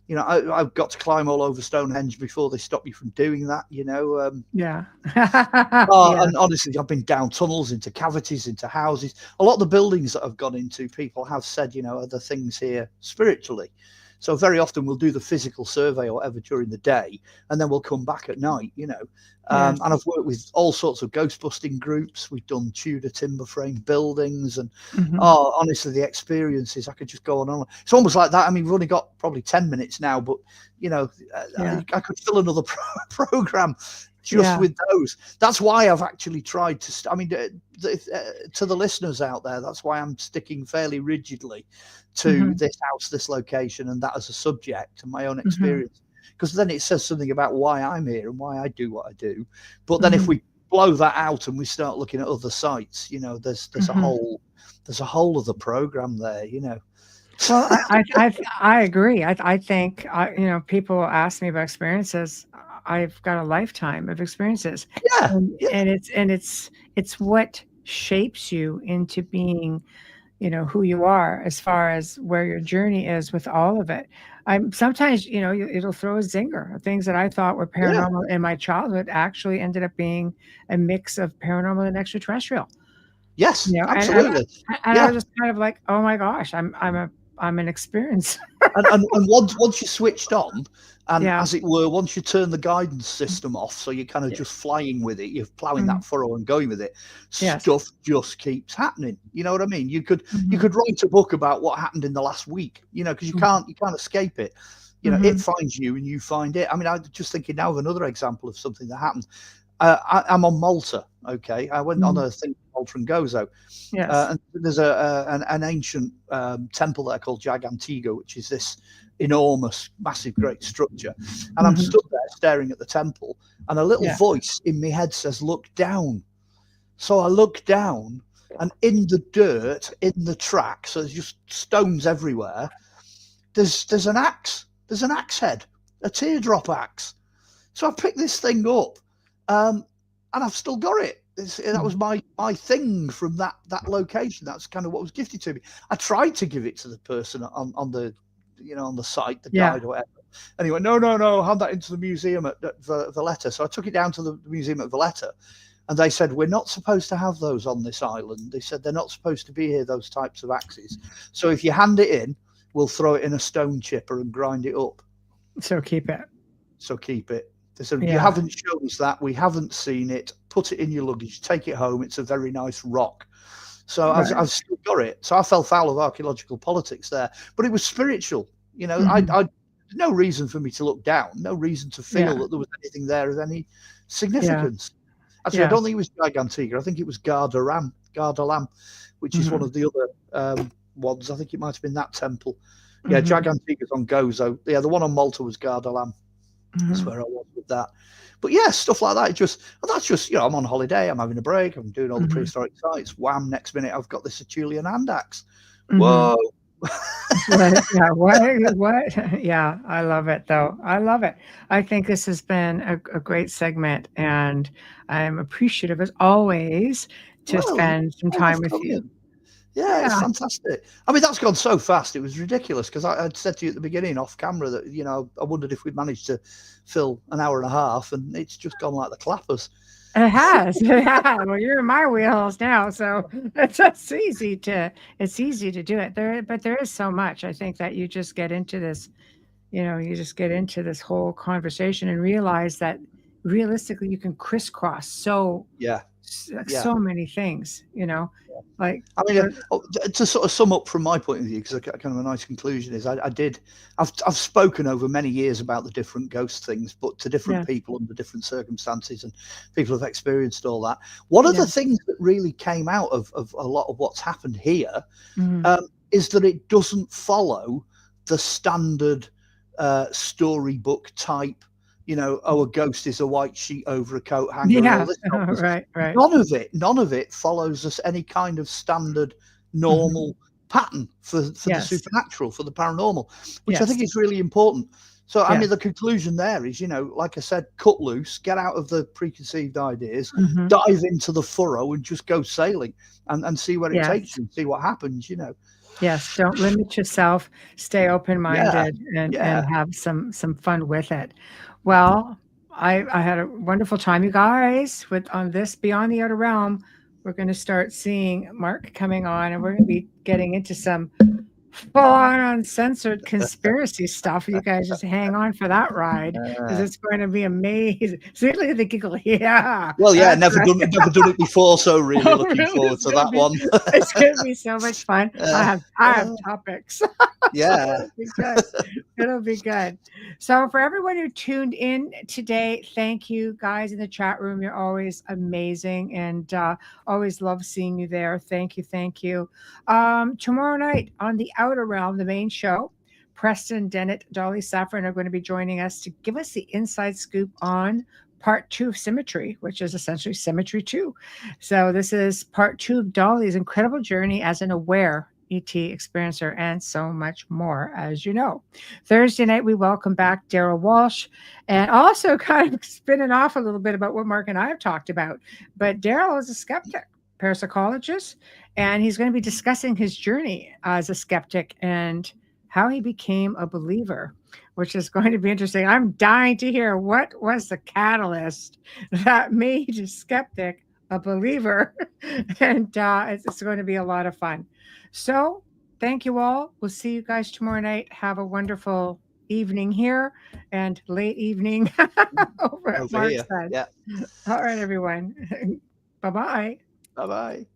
You know, I've got to climb all over Stonehenge before they stop you from doing that, you know. Yeah. And honestly, I've been down tunnels, into cavities, into houses. A lot of the buildings that I've gone into, people have said, you know, are there things here spiritually? So very often we'll do the physical survey or whatever during the day, and then we'll come back at night, you know. And I've worked with all sorts of ghost busting groups. We've done Tudor timber frame buildings, and honestly, the experiences, I could just go on. It's almost like that. I mean, we've only got probably 10 minutes now, but you know, I could fill another program just with those. That's why I've actually tried to. I mean, to the listeners out there, that's why I'm sticking fairly rigidly to this house, this location, and that as a subject, and my own experience, because then it says something about why I'm here and why I do what I do. But then if we blow that out and we start looking at other sites, you know, there's a whole other program there, you know. Well, I agree. I think you know, people ask me about experiences. I've got a lifetime of experiences, and it's what shapes you into being, you know, who you are, as far as where your journey is with all of it. Sometimes, you know, it'll throw a zinger. Things that I thought were paranormal in my childhood actually ended up being a mix of paranormal and extraterrestrial. Yes, you know, absolutely. And I was just kind of like, oh my gosh, I'm an experience. and once you switched on, and as it were, once you turn the guidance system off, so you're kind of just flying with it, you're plowing that furrow and going with it, stuff just keeps happening. You know what I mean? You could write a book about what happened in the last week, you know, because you can't escape it. You know, it finds you and you find it. I mean, I'm just thinking now of another example of something that happened. I'm on Malta. Okay, I went on a thing, Malta and Gozo. And there's an ancient temple there called Gigantiga, which is this enormous, massive, great structure. And I'm stood there staring at the temple, and a little voice in my head says, "Look down." So I look down, and in the dirt, in the track, so there's just stones everywhere. There's an axe. There's an axe head, a teardrop axe. So I picked this thing up, and I've still got it. That was my thing from that location. That's kind of what was gifted to me. I tried to give it to the person on the, you know, on the site, the guide or whatever. And he went, no, hand that into the museum at Valletta. So I took it down to the museum at Valletta, and they said, we're not supposed to have those on this island. They said they're not supposed to be here, those types of axes. So if you hand it in, we'll throw it in a stone chipper and grind it up. So keep it. They said, you haven't shown us that. We haven't seen it. Put it in your luggage. Take it home. It's a very nice rock. So I've still got it. So I fell foul of archaeological politics there. But it was spiritual. You know, I no reason for me to look down. No reason to feel that there was anything there of any significance. Actually, I don't think it was Gigantiga. I think it was Gardalam, which is one of the other ones. I think it might have been that temple. Yeah, Gigantiga's on Gozo. Yeah, the one on Malta was Gardalam. That's where I was with that. But yeah, stuff like that. That's just, you know, I'm on holiday, I'm having a break, I'm doing all the prehistoric sites. Wham! Next minute, I've got this Acheulean hand axe. Whoa! What? Yeah, I love it, though. I love it. I think this has been a great segment, and I'm appreciative as always to spend some time with you. Yeah, it's fantastic. I mean, that's gone so fast. It was ridiculous, because I'd said to you at the beginning off camera that, you know, I wondered if we'd managed to fill an hour and a half, and it's just gone like the clappers. It has. Well, you're in my wheelhouse now, so it's easy to do it. But there is so much. I think that you just get into this, you know, this whole conversation and realize that realistically you can crisscross so many things, you know. Like, I mean, to sort of sum up from my point of view, because kind of a nice conclusion is I've spoken over many years about the different ghost things, but to different people under different circumstances, and people have experienced all that. One of the things that really came out of a lot of what's happened here is that it doesn't follow the standard storybook type, you know, oh, a ghost is a white sheet over a coat hanger. And Yeah. all this nonsense. Right. None of it follows us any kind of standard normal pattern for the supernatural, for the paranormal, which I think is really important. So, I mean, the conclusion there is, you know, like I said, cut loose, get out of the preconceived ideas, dive into the furrow and just go sailing and see where it takes you, see what happens, you know. Yes, don't limit yourself, stay open-minded and have some fun with it. Well, I had a wonderful time, you guys, on this Beyond the Outer Realm. We're going to start seeing Mark coming on, and we're going to be getting into some full-on uncensored conspiracy stuff. You guys just hang on for that ride, because it's going to be amazing. See, look at the giggle. Yeah. Well, yeah, never done it before, so really looking forward to that one. It's going to be so much fun. I have topics. Yeah. It'll be good. So for everyone who tuned in today, thank you guys in the chat room. You're always amazing, and always love seeing you there. Thank you. Tomorrow night on the Outer Realm, the main show, Preston Dennett, Dolly Saffron are going to be joining us to give us the inside scoop on part 2 of Symmetry, which is essentially Symmetry 2. So this is part 2 of Dolly's incredible journey as an aware ET experiencer, and so much more, as you know. Thursday night, we welcome back Daryl Walsh, and also kind of spinning off a little bit about what Mark and I have talked about. But Daryl is a skeptic, parapsychologist, and he's going to be discussing his journey as a skeptic and how he became a believer, which is going to be interesting. I'm dying to hear what was the catalyst that made a skeptic a believer, and it's going to be a lot of fun. So thank you all. We'll see you guys tomorrow night. Have a wonderful evening here and late evening over at Mark's side. Yeah. All right, everyone. Bye-bye. Bye-bye.